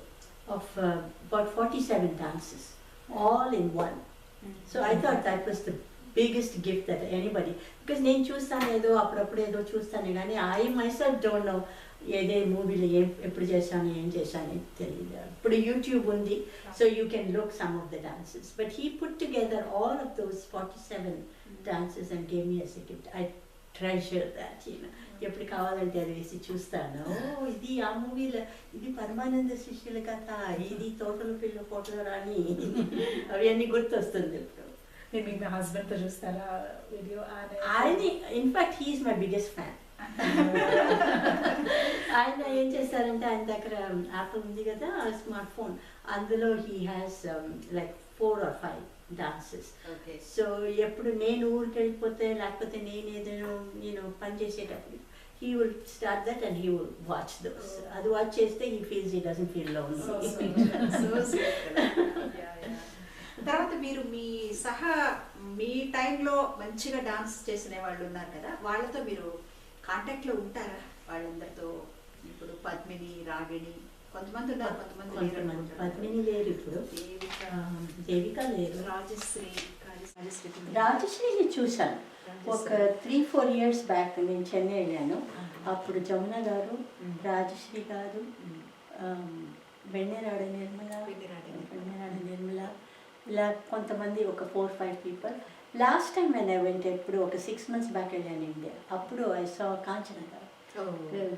of about 47 dances, all in one. So I thought that was the biggest gift that anybody, because నేను చూస్తాను ఏదో అప్పుడప్పుడు ఏదో చూస్తాను కానీ I myself don't know ఏదే మూవీలో ఎప్పుడు చేశాను ఏం చేశాను తెలియదు. ఇప్పుడు యూట్యూబ్ ఉంది, so you can look some of the dances, but he put together all of those 47 dances and gave me as a gift. I treasure that, you know. ఎప్పుడు కావాలంటే అది వేసి చూస్తాను, ఇది ఆ మూవీలో, ఇది పరమానంద శిష్యుల కథ, ఇది తోటల పిల్ల కోటల రాణి, అవి అన్నీ గుర్తొస్తుంది ఇప్పుడు. నేను మీ హస్బెండ్తో చూస్తారా వీడియో? ఆయన in fact he's my biggest fan. ఆయన ఏం చేస్తారంటే ఆయన దగ్గర యాప్ ఉంది కదా స్మార్ట్ ఫోన్, అందులో he has like 4 or 5 dances. So ఎప్పుడు నేను ఊరికి వెళ్ళిపోతే లేకపోతే నేను ఏదైనా నేను పని చేసేటప్పుడు he will start that and he will watch those. అది వాచ్ చేస్తే he feels he doesn't feel lonely. So sweet. తర్వాత మీరు మీ టైంలో మంచిగా డాన్స్ చేసిన వాళ్ళు ఉన్నారు కదా, వాళ్ళతో మీరు కాంటాక్ట్లో ఉంటారా? వాళ్ళందరితో ఇప్పుడు పద్మిని, రాగిణి, కొంతమంది ఉన్నారు, కొంతమంది పద్మిని లేరు ఇప్పుడు, దేవిక లేరు, రాజశ్రీని చూశాను ఒక 3-4 years బ్యాక్. నేను చెన్నై వెళ్ళాను, అప్పుడు జమున గారు, రాజశ్రీ గారు, వెన్నెరాడ నిర్మల, ఇలా కొంతమంది, ఒక 4-5 people. లాస్ట్ టైం నేను వెంట ఎప్పుడు ఒక 6 months బ్యాక్ వెళ్ళాను ఇండియా, అప్పుడు ఐ సా కాంచన గారు.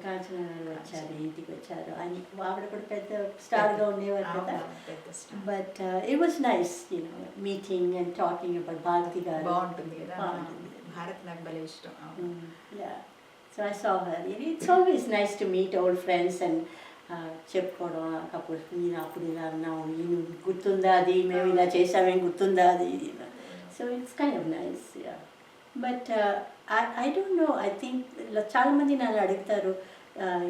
కాంచన గారు వచ్చారు, ఇంటికి వచ్చారు. ఆవిడ కూడా పెద్ద స్టార్గా ఉండేవారు కదా. But it was nice, you know, meeting and talking about Bharati గారు. బాగుంటుంది కదా, భారత్ నాకు భలే ఇష్టం. So I saw her. It's always nice to meet old friends and చెప్పుకోవడం, అప్పుడు నేను అప్పుడు ఇలా అన్నాము, నేను గుర్తుందా అది, మేము ఇలా చేసామేం గుర్తుందా అది. So it's kind of nice. But I don't know, I think చాలామంది నన్ను అడుగుతారు,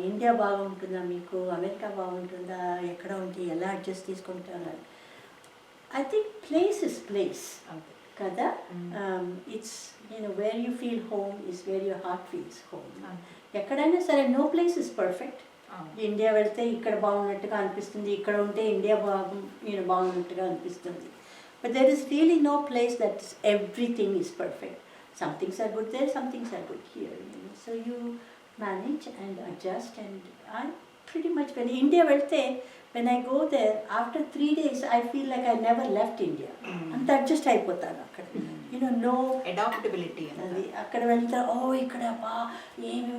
ఇండియా బాగుంటుందా మీకు, అమెరికా బాగుంటుందా, ఎక్కడ ఉంటే ఎలా అడ్జస్ట్ తీసుకుంటారు. I think place is place కదా. It's you know where you feel home is where your heart feels home. ఎక్కడైనా సరే no place is perfect. India వెళ్తే ఇక్కడ బాగున్నట్టుగా అనిపిస్తుంది, ఇక్కడ ఉంటే ఇండియా బాగున్నట్టుగా అనిపిస్తుంది. But there is really no place that everything is perfect. Some things are good there, some things are good here, you know. So you manage and adjust, and I pretty much, when India velte, when I go there, after 3 days I feel like I never left India. And adjust అయిపోతాను అక్కడ. You know, no adaptability. అది అక్కడ వెళ్తే ఇక్కడ ఏమి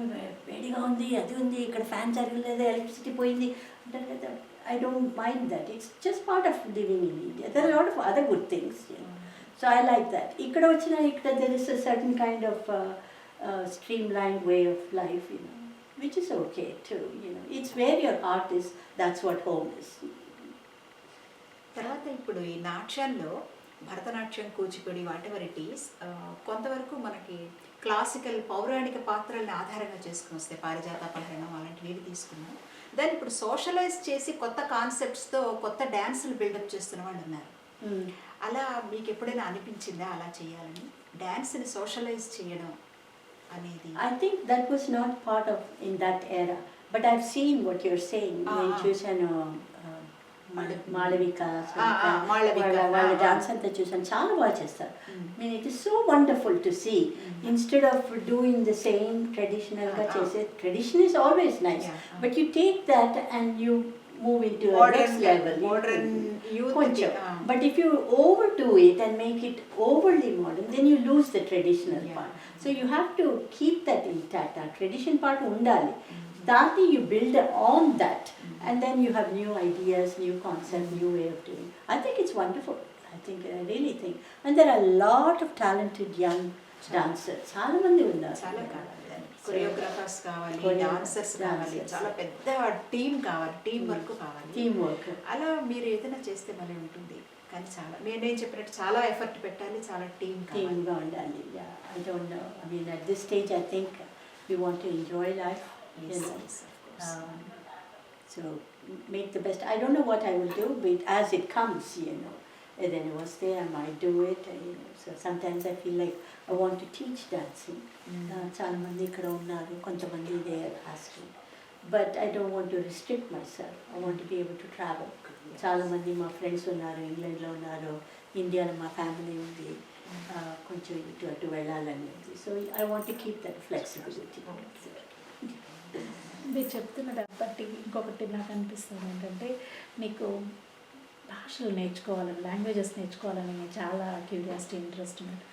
వేడిగా ఉంది, అది ఉంది, ఇక్కడ ఫ్యాన్ జరగలేదు, ఎలక్ట్రిసిటీ పోయింది అంటారు కదా. I don't mind that. It's just part of living in India. There are a lot of other good things, you know. So I like that. Ikkada there is a certain kind of streamlined way of life, you know, which is okay too, you know. It's where your heart is, that's what home is. తర్వాత ఇప్పుడు ఈ నాట్యంలో Bharatanatyam, Kuchipudi, whatever it is, కొంతవరకు మనకి classical పౌరాణిక పాత్రల్ని ఆధారంగా చేసుకుని వస్తే పారిజాత పహరణం అలాంటివి తీసుకున్నాం. దాన్ని ఇప్పుడు సోషలైజ్ చేసి కొత్త కాన్సెప్ట్స్తో కొత్త డ్యాన్సులు బిల్డప్ చేస్తున్న వాళ్ళు ఉన్నారు. అలా మీకు ఎప్పుడైనా అనిపించిందా అలా చేయాలని, డ్యాన్స్ని సోషలైజ్ చేయడం అనేది? I think that was not part of in that era, but I've seen what you're saying. నేను చూశాను మాళవిక వాళ్ళ డాన్స్ అంతా చూసాను, చాలా బాగా చేస్తారు. Mean it is so wonderful to see. Instead of doing the same ట్రెడిషనల్గా చేసే, tradition is always nice, but you take that and you move into a next level. Modern కొంచెం. But if you overdo it and make it overly modern, then you lose the traditional part. So you have to keep that intact. Our tradition part undali. That you build on that, and then you have new ideas, new concept, new way of doing. I think it's wonderful. I really think. And there are a lot of talented young dancers. చాలా మంది ఉన్నారు. చాలా కావాలి, choreographers కావాలి, dancers కావాలి, చాలా పెద్ద team కావాలి, టీం వర్క్ కావాలి. టీమ్ వర్క్ అలా మీరు ఏదైనా చేస్తే మళ్ళీ ఉంటుంది. కానీ చాలా నేను చెప్పినట్టు చాలా ఎఫర్ట్ పెట్టాలి, చాలా టీమ్గా ఉండాలి. I don't know. I mean, at this stage, I think we want to enjoy life. Yes, yes, of course. So make the best. I don't know what I will do, but as it comes, and then it was there, I might do it. So sometimes I feel like I want to teach dancing. చాలా మంది ఇక్కడ ఉన్నారు, కొంతమంది they are asking, but I don't want to restrict myself. I want to be able to travel. చాలా మంది మా friends ఉన్నారు, ఇంగ్లాండ్లో ఉన్నారు, ఇండియాలో మా ఫ్యామిలీ ఉంది, కొంచెం ఇటు అటు వెళ్ళాలని ఉంది. So I want to keep that flexibility. మీరు చెప్తున్న దాన్ని బట్టి ఇంకొకటి నాకు అనిపిస్తుంది ఏంటంటే, మీకు భాషలు నేర్చుకోవాలని, లాంగ్వేజెస్ నేర్చుకోవాలని చాలా క్యూరియాసిటీ, ఇంట్రెస్ట్ ఉన్నది.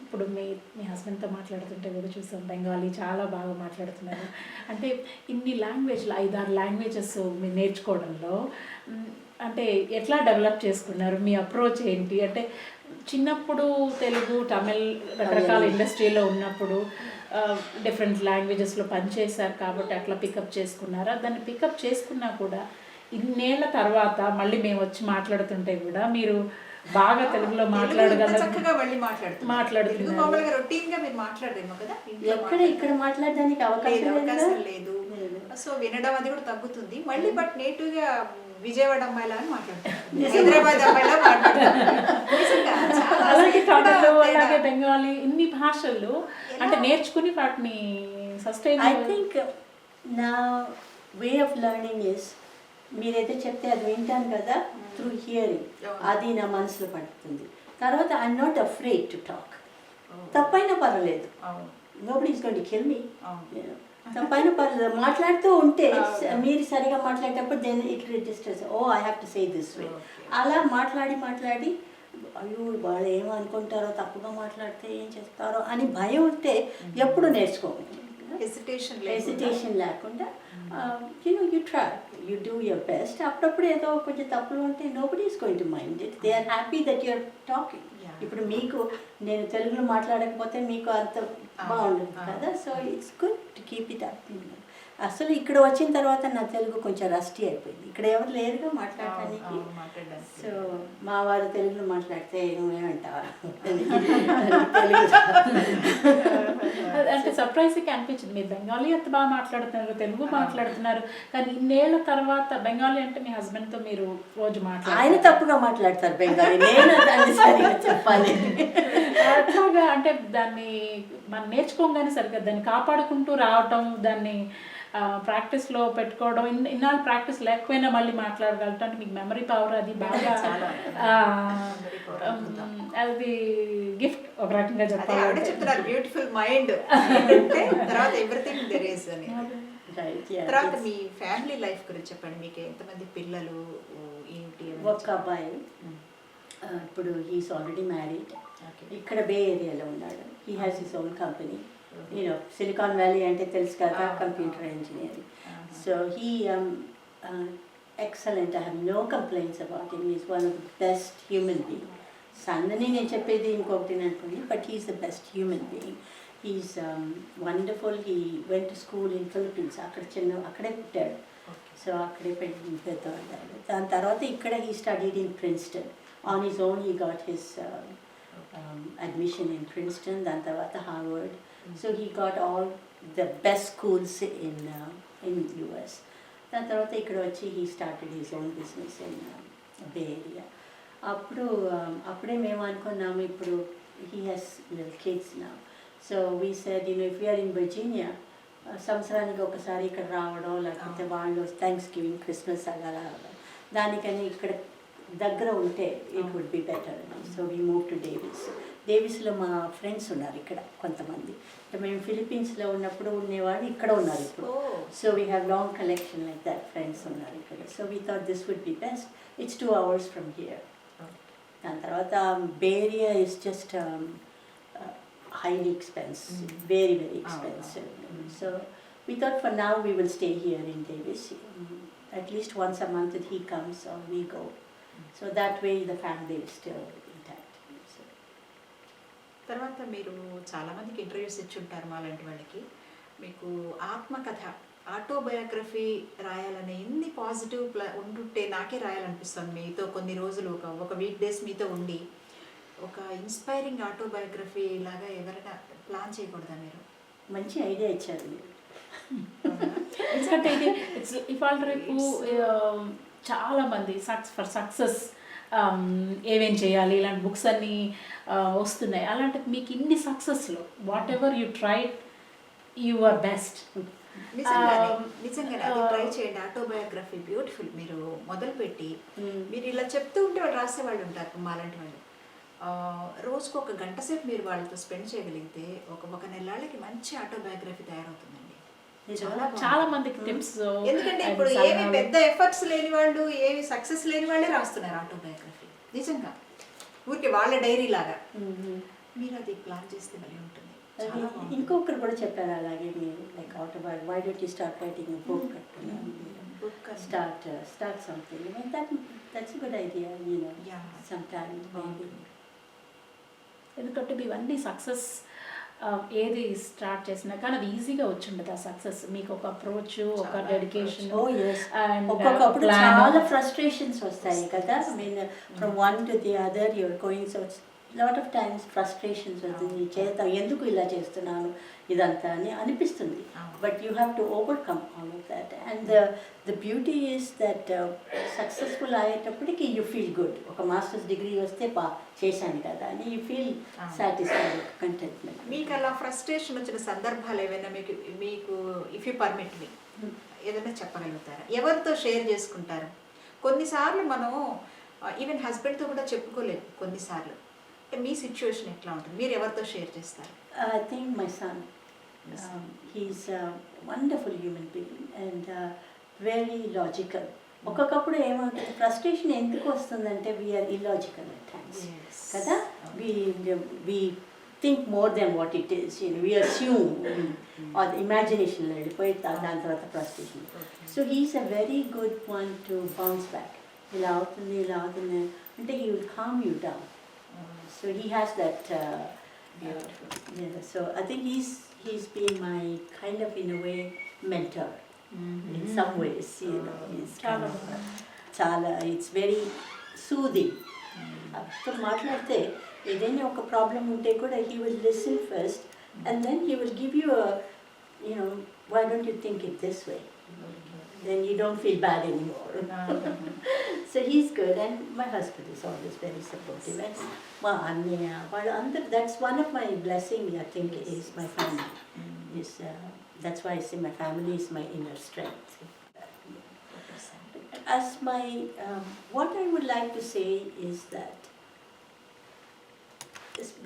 ఇప్పుడు మీ హస్బెండ్తో మాట్లాడుతుంటే కూడా చూసాం, బెంగాలీ చాలా బాగా మాట్లాడుతున్నారు. అంటే ఇన్ని లాంగ్వేజ్లు, 5-6 లాంగ్వేజెస్ మీరు నేర్చుకోవడంలో అంటే ఎట్లా డెవలప్ చేసుకున్నారు? మీ అప్రోచ్ ఏంటి? అంటే చిన్నప్పుడు తెలుగు, తమిళ్ రకరకాల ఇండస్ట్రీలో ఉన్నప్పుడు డిఫరెంట్ లాంగ్వేజెస్లో పనిచేశారు కాబట్టి అట్లా పికప్ చేసుకున్నారా? దాన్ని పికప్ చేసుకున్నా కూడా ఇన్నేళ్ల తర్వాత మళ్ళీ మేము వచ్చి మాట్లాడుతుంటే కూడా మీరు బాగా తెలుగులో మాట్లాడగలరు, ఇక్కడ మాట్లాడడానికి అవకాశం లేదు. సో వినడం అది కూడా తగ్గుతుంది మళ్ళీ. బట్ నేటివ్ గా విజయవాడ అమ్మాయిలా అని మాట్లాడతారు, హైదరాబాద్ అమ్మాయిలా మాట్లాడతారు. అలాగే బెంగాలీ, ఇన్ని భాషలు అంటే నేర్చుకుని వాటిని సస్టైన్. ఐ థింక్ నా వే ఆఫ్ లెర్నింగ్ ఇస్, మీరైతే చెప్తే అది వింటాను కదా, త్రూ హియరింగ్, అది నా మనసులో పడుతుంది. తర్వాత I'm not afraid to talk. తప్పైనా పర్వాలేదు, nobody is going to kill me. తప్పైనా పర్లేదు, మాట్లాడుతూ ఉంటే మీరు సరిగా మాట్లాడేటప్పుడు then it registers, oh I have to say this way. అలా మాట్లాడి అయ్యో వాళ్ళు ఏమనుకుంటారో, తప్పుగా మాట్లాడితే ఏం చేస్తారో అని భయం ఉంటే ఎప్పుడు నేర్చుకోవాలి. హెసిటేషన్ లేకుండా you try, you do your best. అప్పుడప్పుడు ఏదో కొంచెం తప్పులు ఉంటే nobody is going to mind it. They are happy that you are talking. ఇప్పుడు మీకు నేను తెలుగులో మాట్లాడకపోతే మీకు అంత బాగుండదు కదా. So it's good to keep it up. అసలు ఇక్కడ వచ్చిన తర్వాత నా తెలుగు కొంచెం రస్టీ అయిపోయింది. ఇక్కడ ఎవరు లేరుగా మాట్లాడటానికి. సో మా వారు తెలుగులో మాట్లాడితే నువ్వేమంటావా అంటే సర్ప్రైజింగ్ అనిపించింది. మీరు బెంగాలీ ఎంత బాగా మాట్లాడుతున్నారు, తెలుగు మాట్లాడుతున్నారు, కానీ ఇన్నేళ్ల తర్వాత బెంగాలీ అంటే మీ హస్బెండ్తో మీరు రోజు మాట్లాడారు. ఆయన తప్పుగా మాట్లాడతారు బెంగాలీ, నేను దాన్ని సరిగా చెప్పాలి. అట్లాగా అంటే దాన్ని మనం నేర్చుకోగానే సరిగ్గా దాన్ని కాపాడుకుంటూ రావటం, దాన్ని ప్రాక్టీస్లో పెట్టుకోవడం, ఇన్నాళ్ళు ప్రాక్టీస్ లేకపోయినా మళ్ళీ మాట్లాడగలటం అంటే మీకు మెమరీ పవర్ అది బాగా, అది గిఫ్ట్ ఒక రకంగా చెప్పాలి. చెప్తున్నారు బ్యూటిఫుల్ మైండ్, తర్వాత ఎవ్రీథింగ్ దేర్ ఇస్ అని. తర్వాత మీ ఫ్యామిలీ లైఫ్ గురించి చెప్పండి. మీకు ఎంతమంది పిల్లలు, ఏంటి? ఒక అబ్బాయి, ఇప్పుడు హీస్ ఆల్రెడీ మ్యారీడ్, ఇక్కడ బే ఏరియాలో ఉన్నాడు. He has his own company. Silicon Valley అంటే తెలుసు కదా, computer engineering. So he excellent. I have no complaints about him. Is one of the best human being. సన్నని నేను చెప్పేది ఇంకొకటి అనుకోండి, but he's the best human being. He's wonderful. He went to school in Philippines. అక్కడే పుట్టాడు. So అక్కడే పెద్దవాడు. దాని తర్వాత ఇక్కడ he studied in Princeton. On his own he got his admission in Princeton, then tarvata Harvard. So he got all the best schools in US. Then tarvata ikkada vachi he started his own business in Bay Area. Appude mem anukunnam ippudu he has little kids now. So we said, if we are in Virginia, సంవత్సరానికి ఒకసారి ఇక్కడ రావడం, లేకపోతే వాళ్ళు థ్యాంక్స్గివింగ్, Christmas అలా దానికని ఇక్కడ దగ్గర ఉంటే it would be better. So we move to Davis. డేవిస్లో మా ఫ్రెండ్స్ ఉన్నారు ఇక్కడ కొంతమంది. మేము ఫిలిప్పీన్స్లో ఉన్నప్పుడు ఉండేవాళ్ళు ఇక్కడ ఉన్నారు ఇప్పుడు. So we have long collection like that, friends ఉన్నారు ఇక్కడ. So we thought this would be best. It's 2 hours from here. దాని తర్వాత Bay Area is just highly expensive, very expensive. So we thought for now we will stay here in Davis. At least once a month that he comes or we go. So that way the family is still intact. So. తర్వాత మీరు చాలామందికి interviews ఇచ్చుంటారు మా లాంటి వాళ్ళకి. మీకు ఆత్మకథ, autobiography రాయాలనే ఎన్ని positive ఉంటుంటే నాకే రాయాలనిపిస్తుంది. మీతో కొన్ని రోజులు ఒక వీక్ డేస్ మీతో ఉండి ఒక ఇన్స్పైరింగ్ ఆటోబయోగ్రఫీ లాగా ఎవరైనా ప్లాన్ చేయకూడదా మీరు? మంచి ఐడియా ఇచ్చారు మీరు. ఎందుకంటే ఇది ఇవాళ రేపు చాలామంది ఫర్ సక్సెస్ ఏమేం చేయాలి ఇలాంటి బుక్స్ అన్నీ వస్తున్నాయి. అలాంటి మీకు ఇన్ని సక్సెస్లో whatever you tried your best. నిజంగానే అది ట్రై చేయండి. Autobiography beautiful. మీరు మొదలుపెట్టి మీరు ఇలా చెప్తూ ఉంటే వాళ్ళు రాసేవాళ్ళు ఉంటారు మాలాంటి వాళ్ళు. రోజుకు 1 గంట సేపు మీరు వాళ్ళతో స్పెండ్ చేయగలిగితే ఒక నెలలకి మంచి ఆటోబయోగ్రఫీ తయారవుతుందండి. చాలా మందికి టిప్స్. ఎందుకంటే ఇప్పుడు ఏమి పెద్ద ఎఫర్ట్స్ లేని వాళ్ళు, ఏమి సక్సెస్ లేని వాళ్ళే రాస్తున్నారు ఆటోబయోగ్రఫీ. నిజంగా ఊరికి వాళ్ళ డైరీ లాగా. మీరు అది ప్లాన్ చేస్తే మళ్ళీ ఉంటుంది. ఇంకొకరు కూడా చెప్పారు అలాగే, మీరు like autobiography, why don't you start writing a book, start something. That's a good idea, you know. Yeah, sometime maybe. ఎందుకంటే ఇవన్నీ సక్సెస్ ఏది స్టార్ట్ చేసినా కానీ అది ఈజీగా వచ్చి ఉండదు. ఆ సక్సెస్ మీకు ఒక అప్రోచ్, ఒక డెడికేషన్. ఒక్కొక్కప్పుడు చాలా ఫ్రస్ట్రేషన్స్ వస్తాయి కదా. I mean from one to the other your going. So lot of times frustrations వస్తుంది. చేద్దాం, ఎందుకు ఇలా చేస్తున్నాను ఇదంతా అని అనిపిస్తుంది. But you have to overcome all of that. And the beauty is that successful అయ్యేటప్పటికి యూ ఫీల్ గుడ్. ఒక మాస్టర్స్ డిగ్రీ వస్తే చేశాను కదా అని యూ ఫీల్ సాటిస్ఫైడ్, కంటెంట్మెంట్. మీకు అలా ఫ్రస్ట్రేషన్ వచ్చిన సందర్భాలు ఏమైనా మీకు ఇఫ్ యూ పర్మిట్ మీ ఏదైనా చెప్పగలుగుతారా? ఎవరితో షేర్ చేసుకుంటారు? కొన్నిసార్లు మనం ఈవెన్ హస్బెండ్తో కూడా చెప్పుకోలేము కొన్నిసార్లు. మీ సిచ్యువేషన్ ఎట్లా ఉంటుంది? మీరు ఎవరితో షేర్ చేస్తారు? I think my son. He's a wonderful human being and very logical. ఒక్కొక్కప్పుడు ఏమవుతుంది, ఫ్రస్ట్రేషన్ ఎందుకు వస్తుందంటే వీఆర్ ఇల్లాజికల్ అట్ టైమ్స్ కదా. we think more than what it is, you know, we assume or the imagination వెళ్ళిపోయి దాని తర్వాత frustration. So he's a very good one to bounce back. ఇలా అవుతుంది అంటే he will calm you down. So he has that beautiful. Yeah, so I think he's been my kind of in a way mentor in some ways, you know. He's kind of chala, it's very soothing. So మాట్లాడితే ఏదైనా ఒక problem ఉంటే కూడా he will listen first and then he will give you a, you know, why don't you think it this way? Then you don't feel bad anymore. So he's good, and my husband is always very supportive. And my annaya, that's one of my blessings, I think, is my family. That's why I say my family is my inner strength. As my, what I would like to say is that,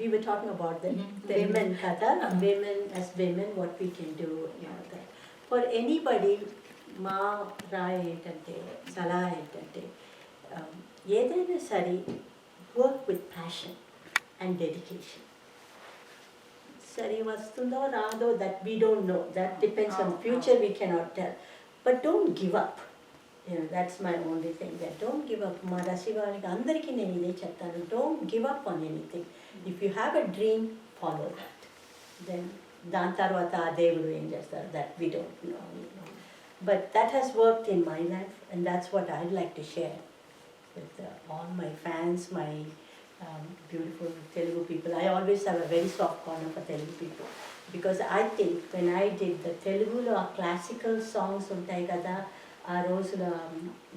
we were talking about the women, Kata, women as women, what we can do and all that. For anybody, మా రాయి ఏంటంటే, సలహా ఏంటంటే, ఏదైనా సరే work with passion and dedication. సరే వస్తుందో రాదో that we don't know, that depends on future, we cannot tell. But don't give up. That's my only thing, that don't give up. మా రసి వారికి అందరికీ నేను ఇదే చెప్తాను, don't give up on anything. If you have a dream, follow that. Then దాని తర్వాత ఆ దేవుడు ఏం చేస్తారు, that we don't know. But that has worked in my life, and that's what I'd like to share with all my fans, my beautiful Telugu people. I always have a very soft corner for Telugu people, because I think when I did the Telugulo classical songs untai kada, aa rojula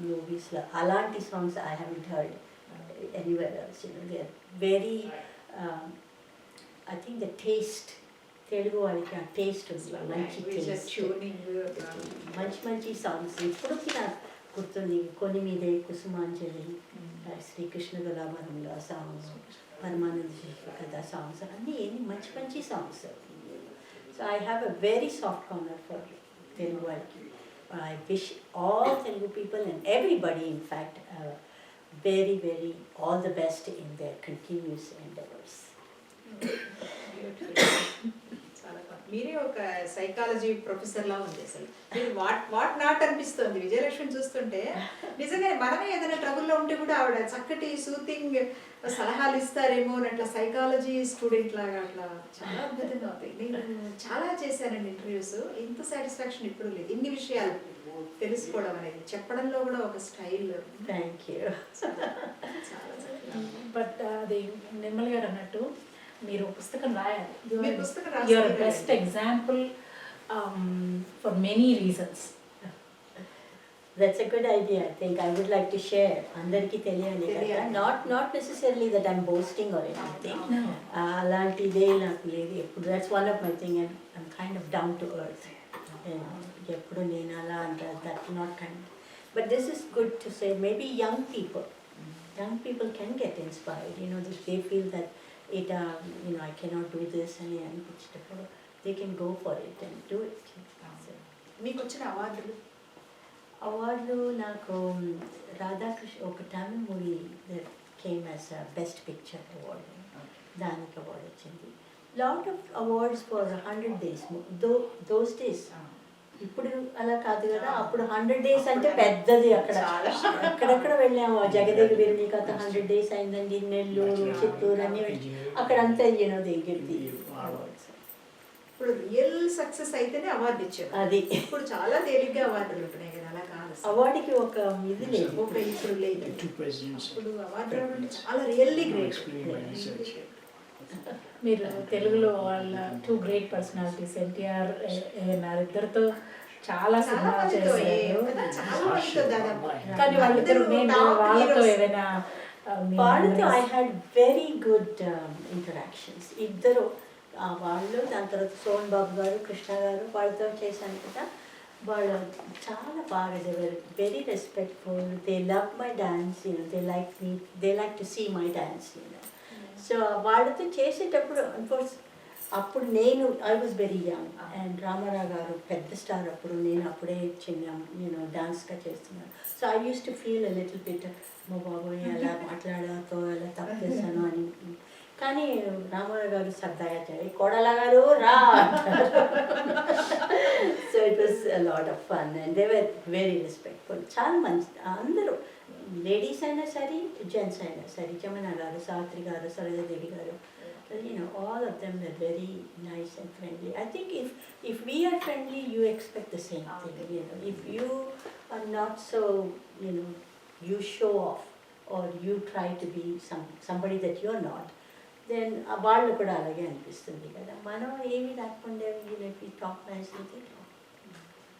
movies la alanti songs I haven't heard anywhere else. You know, they are very I think the taste, Telugu వాళ్ళకి ఆ taste ఉంది, మంచి taste, మంచి songs. ఇప్పటికీ నాకు గుర్తుంది, కొన్ని మీదే కుసుమాంజలి, శ్రీకృష్ణ తులాభరణంలో ఆ సాంగ్స్, పరమానంద శిశు కథ సాంగ్స్ అన్నీ మంచి మంచి songs. So I have a very soft corner for Telugu వాళ్ళకి. I wish all Telugu people and everybody, in fact, very, very all the best in their continuous endeavors. మీరే ఒక సైకాలజీ ప్రొఫెసర్ లా ఉంది అసలు. మీరు వాట్ నాట్ అనిపిస్తుంది విజయలక్ష్మిని చూస్తుంటే. నిజంగా మనమే ఏదైనా ట్రబుల్లో ఉంటే కూడా ఆవిడ చక్కటి సూతింగ్ సలహాలు ఇస్తారేమో అని అట్లా సైకాలజీ స్టూడెంట్ లాగా అట్లా చాలా అద్భుతంగా అవుతాయి. నేను చాలా చేశానండి ఇంటర్వ్యూస్, ఇంత సాటిస్ఫాక్షన్ ఇప్పుడు లేదు. ఇన్ని విషయాలు తెలుసుకోవడం అనేది, చెప్పడంలో కూడా ఒక స్టైల్. Thank you. బట్ అది నిర్మల్ గారు అన్నట్టు మీరు పుస్తకం రాయాలి. మీరు పుస్తకం your best example for many reasons. That's a good idea. I think I would like to share. Andariki teliyali kada. Not necessarily that I'm boasting or anything. Alantide naku ledhu eppudu. That's one of my thing, and I'm kind of down to earth. Eppudu nenu ala anta that not kind. But this is good to say. Maybe young people can get inspired. If they feel that I cannot do this and they can go for it and do it. మీకు వచ్చిన అవార్డులు నాకు రాధాకృష్ణ ఒక తమిళ movie came as best picture award, దానికి award వచ్చింది. Lot of awards for 100 days. Those days. ఇప్పుడు అలా కాదు కదా, అప్పుడు 100 days అంటే పెద్దది. అక్కడెక్కడ వెళ్ళాము. జగదేవి వీరుని కథ 100 days అయిందండి, నెల్లూరు, చిత్తూరు అన్నీ అక్కడంతా దిగింది అవార్డ్స్. ఇప్పుడు రియల్ సక్సెస్ అయితేనే అవార్డు ఇచ్చారు. అది ఇప్పుడు చాలా తేలిగ్గా అవార్డులు ఉంటున్నాయి కదా, అలా కాదు. అవార్డుకి ఒక ఇది లేదు, ఒక ఇప్పుడు లేదు. ఇప్పుడు అవార్డు రావడం చాలా రియల్లీ గ్రేట్. మీరు తెలుగులో వాళ్ళ 2 great personalities ఎన్టీఆర్, ఏఎన్ఆర్ ఇద్దరితో చాలా సినిమా చేశారు. కానీ వాళ్ళిద్దరు వాళ్ళతో ఏమైనా వాళ్ళతో I had very good interactions. ఇద్దరు వాళ్ళు, దాని తర్వాత సోన్ బాబు గారు, కృష్ణ గారు, వాళ్ళతో చేశాను కదా. వాళ్ళు చాలా బాగా, they were very respectful. They love my dance, they like to see my dance. So వాళ్ళతో చేసేటప్పుడు అఫ్కోర్స్ అప్పుడు I was very young and Ramarao garu పెద్ద స్టార్. అప్పుడు నేను అప్పుడే చిన్న డాన్స్గా చేస్తున్నాను. So I used to feel a little bit, మా బాబోయ్ ఎలా మాట్లాడాతో ఎలా తప్పేసాను అని. కానీ రామారావు గారు సరదాగా చేయాలి, కోడలా గారు రా. So it was a lot of fun and they were very respectful. చాలా మంచి అందరూ, లేడీస్ అయినా సరే, జెంట్స్ అయినా సరే. జమున గారు, సావిత్రి గారు, సరోజాదేవి గారు, all of them were very nice and friendly. I think if we are friendly, you expect the same thing. If you are not so, you show off or you try to be somebody that you're not, then వాళ్ళు కూడా అలాగే అనిపిస్తుంది కదా. మనం ఏమి రాకుండా talk nicely,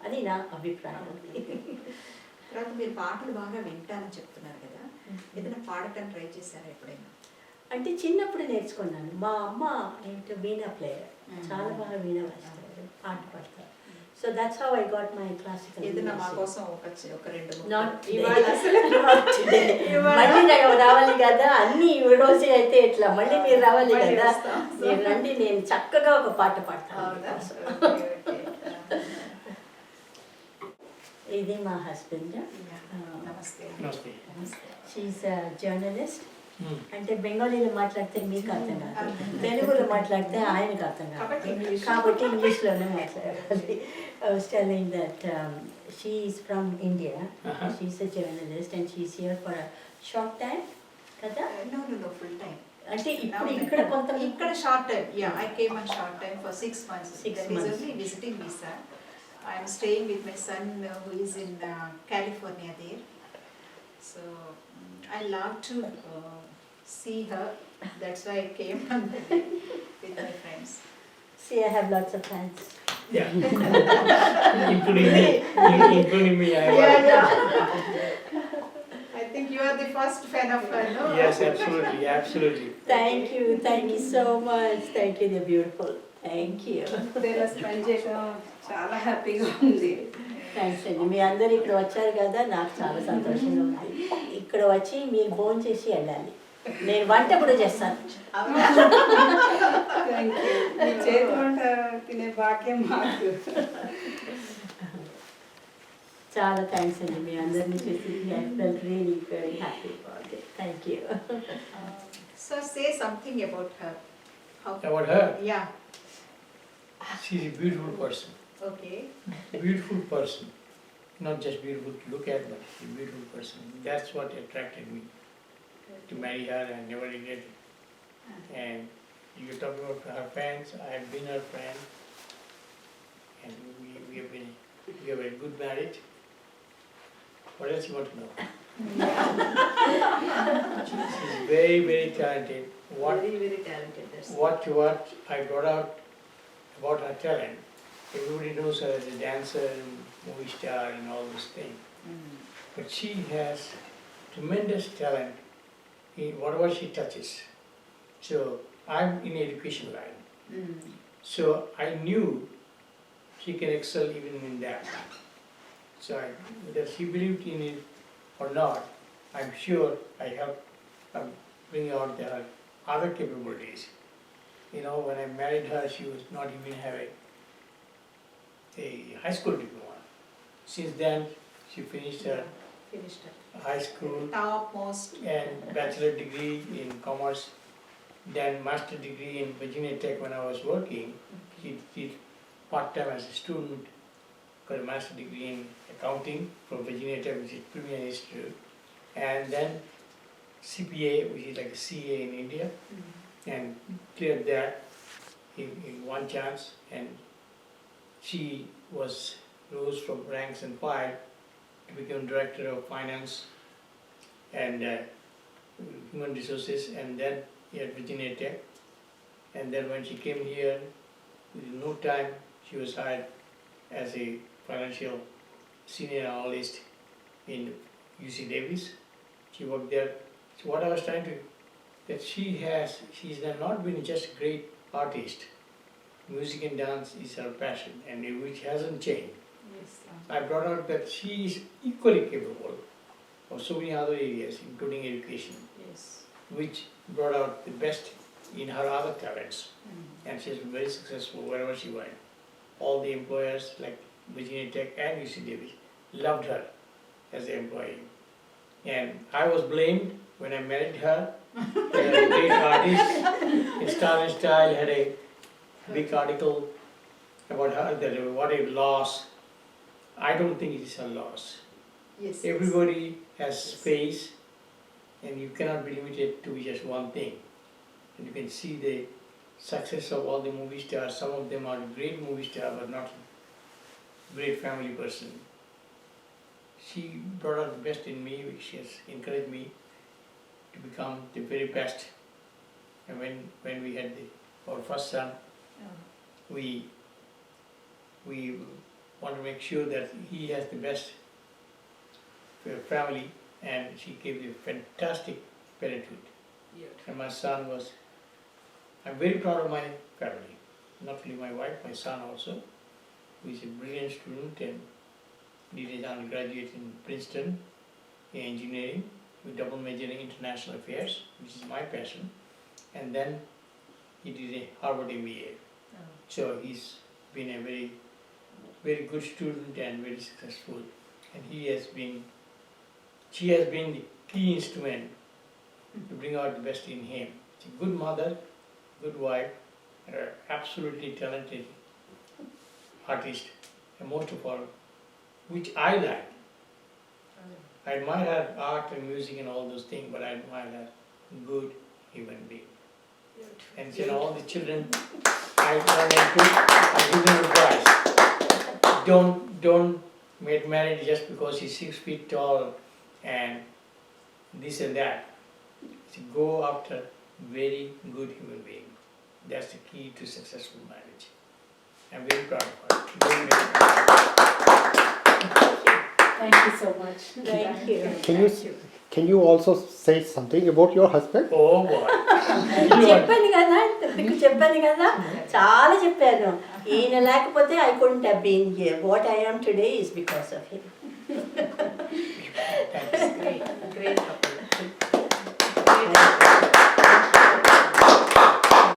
అది నా అభిప్రాయం. తర్వాత మీరు పాటలు బాగా వింటానని చెప్తున్నారు కదా, ఏదైనా పాడటం ట్రై చేశారా ఎప్పుడైనా? అంటే చిన్నప్పుడు నేర్చుకున్నాను. మా అమ్మ వీణా ప్లేయర్, చాలా బాగా వీణా వేస్తారు, పాట పాడతారు. So that's how I got my classical. ఏదైనా మా కోసం ఒక రెండు మళ్ళీ రావాలి కదా, అన్ని ఈ రోజు అయితే ఎట్లా, మళ్ళీ మీరు రావాలి కదా, మీరు రండి, నేను చక్కగా ఒక పాట పాడతాను. ఇది మా హస్బెండ్, షీఈస్ అ జర్నలిస్ట్. అంటే బెంగాలీలో మాట్లాడితే మీకు అర్థం కాదు, తెలుగులో మాట్లాడితే ఆయనకు అర్థం కాదు, కాబట్టి ఇంగ్లీష్లోనే మాట్లాడాలి. I was telling that she is from India. She is a journalist and she is here for a short time. Kada? No, full time. అంటే ఇప్పుడు ఇక్కడ short time. Yeah, I came on short time for 6 months. 6 months. Only visiting visa. I am staying with my son who is in California there. So I love to see her. That's why I came with my friends. See, I have lots of friends. Yeah. including me. I think you are the first fan of her, no? Yes, absolutely. Thank you so much. Thank you, they're beautiful. Thank you. Spend చేయడం చాలా హ్యాపీగా ఉంది. Thanks అండి. మీ అందరు ఇక్కడ వచ్చారు కదా, నాకు చాలా సంతోషంగా ఉంది. ఇక్కడ వచ్చి మీరు భోజనం చేసి వెళ్ళాలి. నేను వంట కూడా చేస్తాను. అవునా? Thank you. మీ చేతి వంట తినే భాగ్యం మాకు. చాలా థ్యాంక్స్ అండి మీ అందరినీ చూసి. I felt really very happy about it. Thank you. So say something about her. How? About her, Yeah. she's a beautiful person. Okay. Beautiful person. Not just beautiful to look at, but a beautiful person. That's what attracted me to marry her. I never regretted it. And you're talking about her friends. I have been her friend. And we have a good marriage. What else you want to know? She's very, very talented. Very, very talented. That's What I brought out about her talent, everybody knows her as a dancer, movie star and all those things. But she has tremendous talent in whatever she touches. So I'm in education line. So I knew she can excel even in that. So whether she believed in it or not, I'm sure I helped bring out her other capabilities. You know, when I married her, she was not even having a high school diploma. Since then, she finished her finished her. high school Top most. and bachelor degree in commerce, then master degree in Virginia Tech. When I was working, she did part-time as a student, got a master degree in accounting from Virginia Tech, which is Premier Institute, and then CPA, which is like a CA in India, and cleared that in one chance. And she rose from ranks and file to become director of finance and human resources, and then at Virginia Tech. And then when she came here, within no time, she was hired as a financial senior analyst in UC Davis. She worked there. So what I was trying to, that she's not been just a great artist. Music and dance is her passion, and which hasn't changed. Yes. I brought out that she is equally capable of so many other areas, including education, Yes. which brought out the best in her other talents. And she's been very successful wherever she went. All the employers like Virginia Tech and UC Davis loved her as an employee. And I was blamed when I married her. She was a great artist in Style and Style, had a big article about her, that what a loss. I don't think it is a loss. Yes. Everybody has space, and you cannot be limited to just one thing. And you can see the success of all the movie stars. Some of them are great movie stars, but not great family person. She brought out the best in me, which has encouraged me to become the very best. And when we had our first son, we want to make sure that he has the best family, and she gave a fantastic parenthood. And my son I'm very proud of my family, not only my wife, my son also, who is a brilliant student and did his undergraduate in Princeton in engineering with double major in international affairs, which is my passion, and then he did a Harvard MBA. So he's been a very, very good student and very successful, and she has been the key instrument to bring out the best in him. She's a good mother, good wife, and an absolutely talented artist, and most of all, which I like. I admire her art and music and all those things, but I admire her good human being. And so all the children I run into, I give them advice. Don't get married just because he's 6 feet tall and this and that. So go after very good human being. That's the key to successful marriage. I'm very proud of her. Very, very proud. Thank you so much. Thank you. Can you also say something about your husband? Oh boy. చెప్పాను కదా, మీకు చెప్పాను కదా, చాలా చెప్పాను. ఈయన లేకపోతే I couldn't have been here. What I am today is because of him.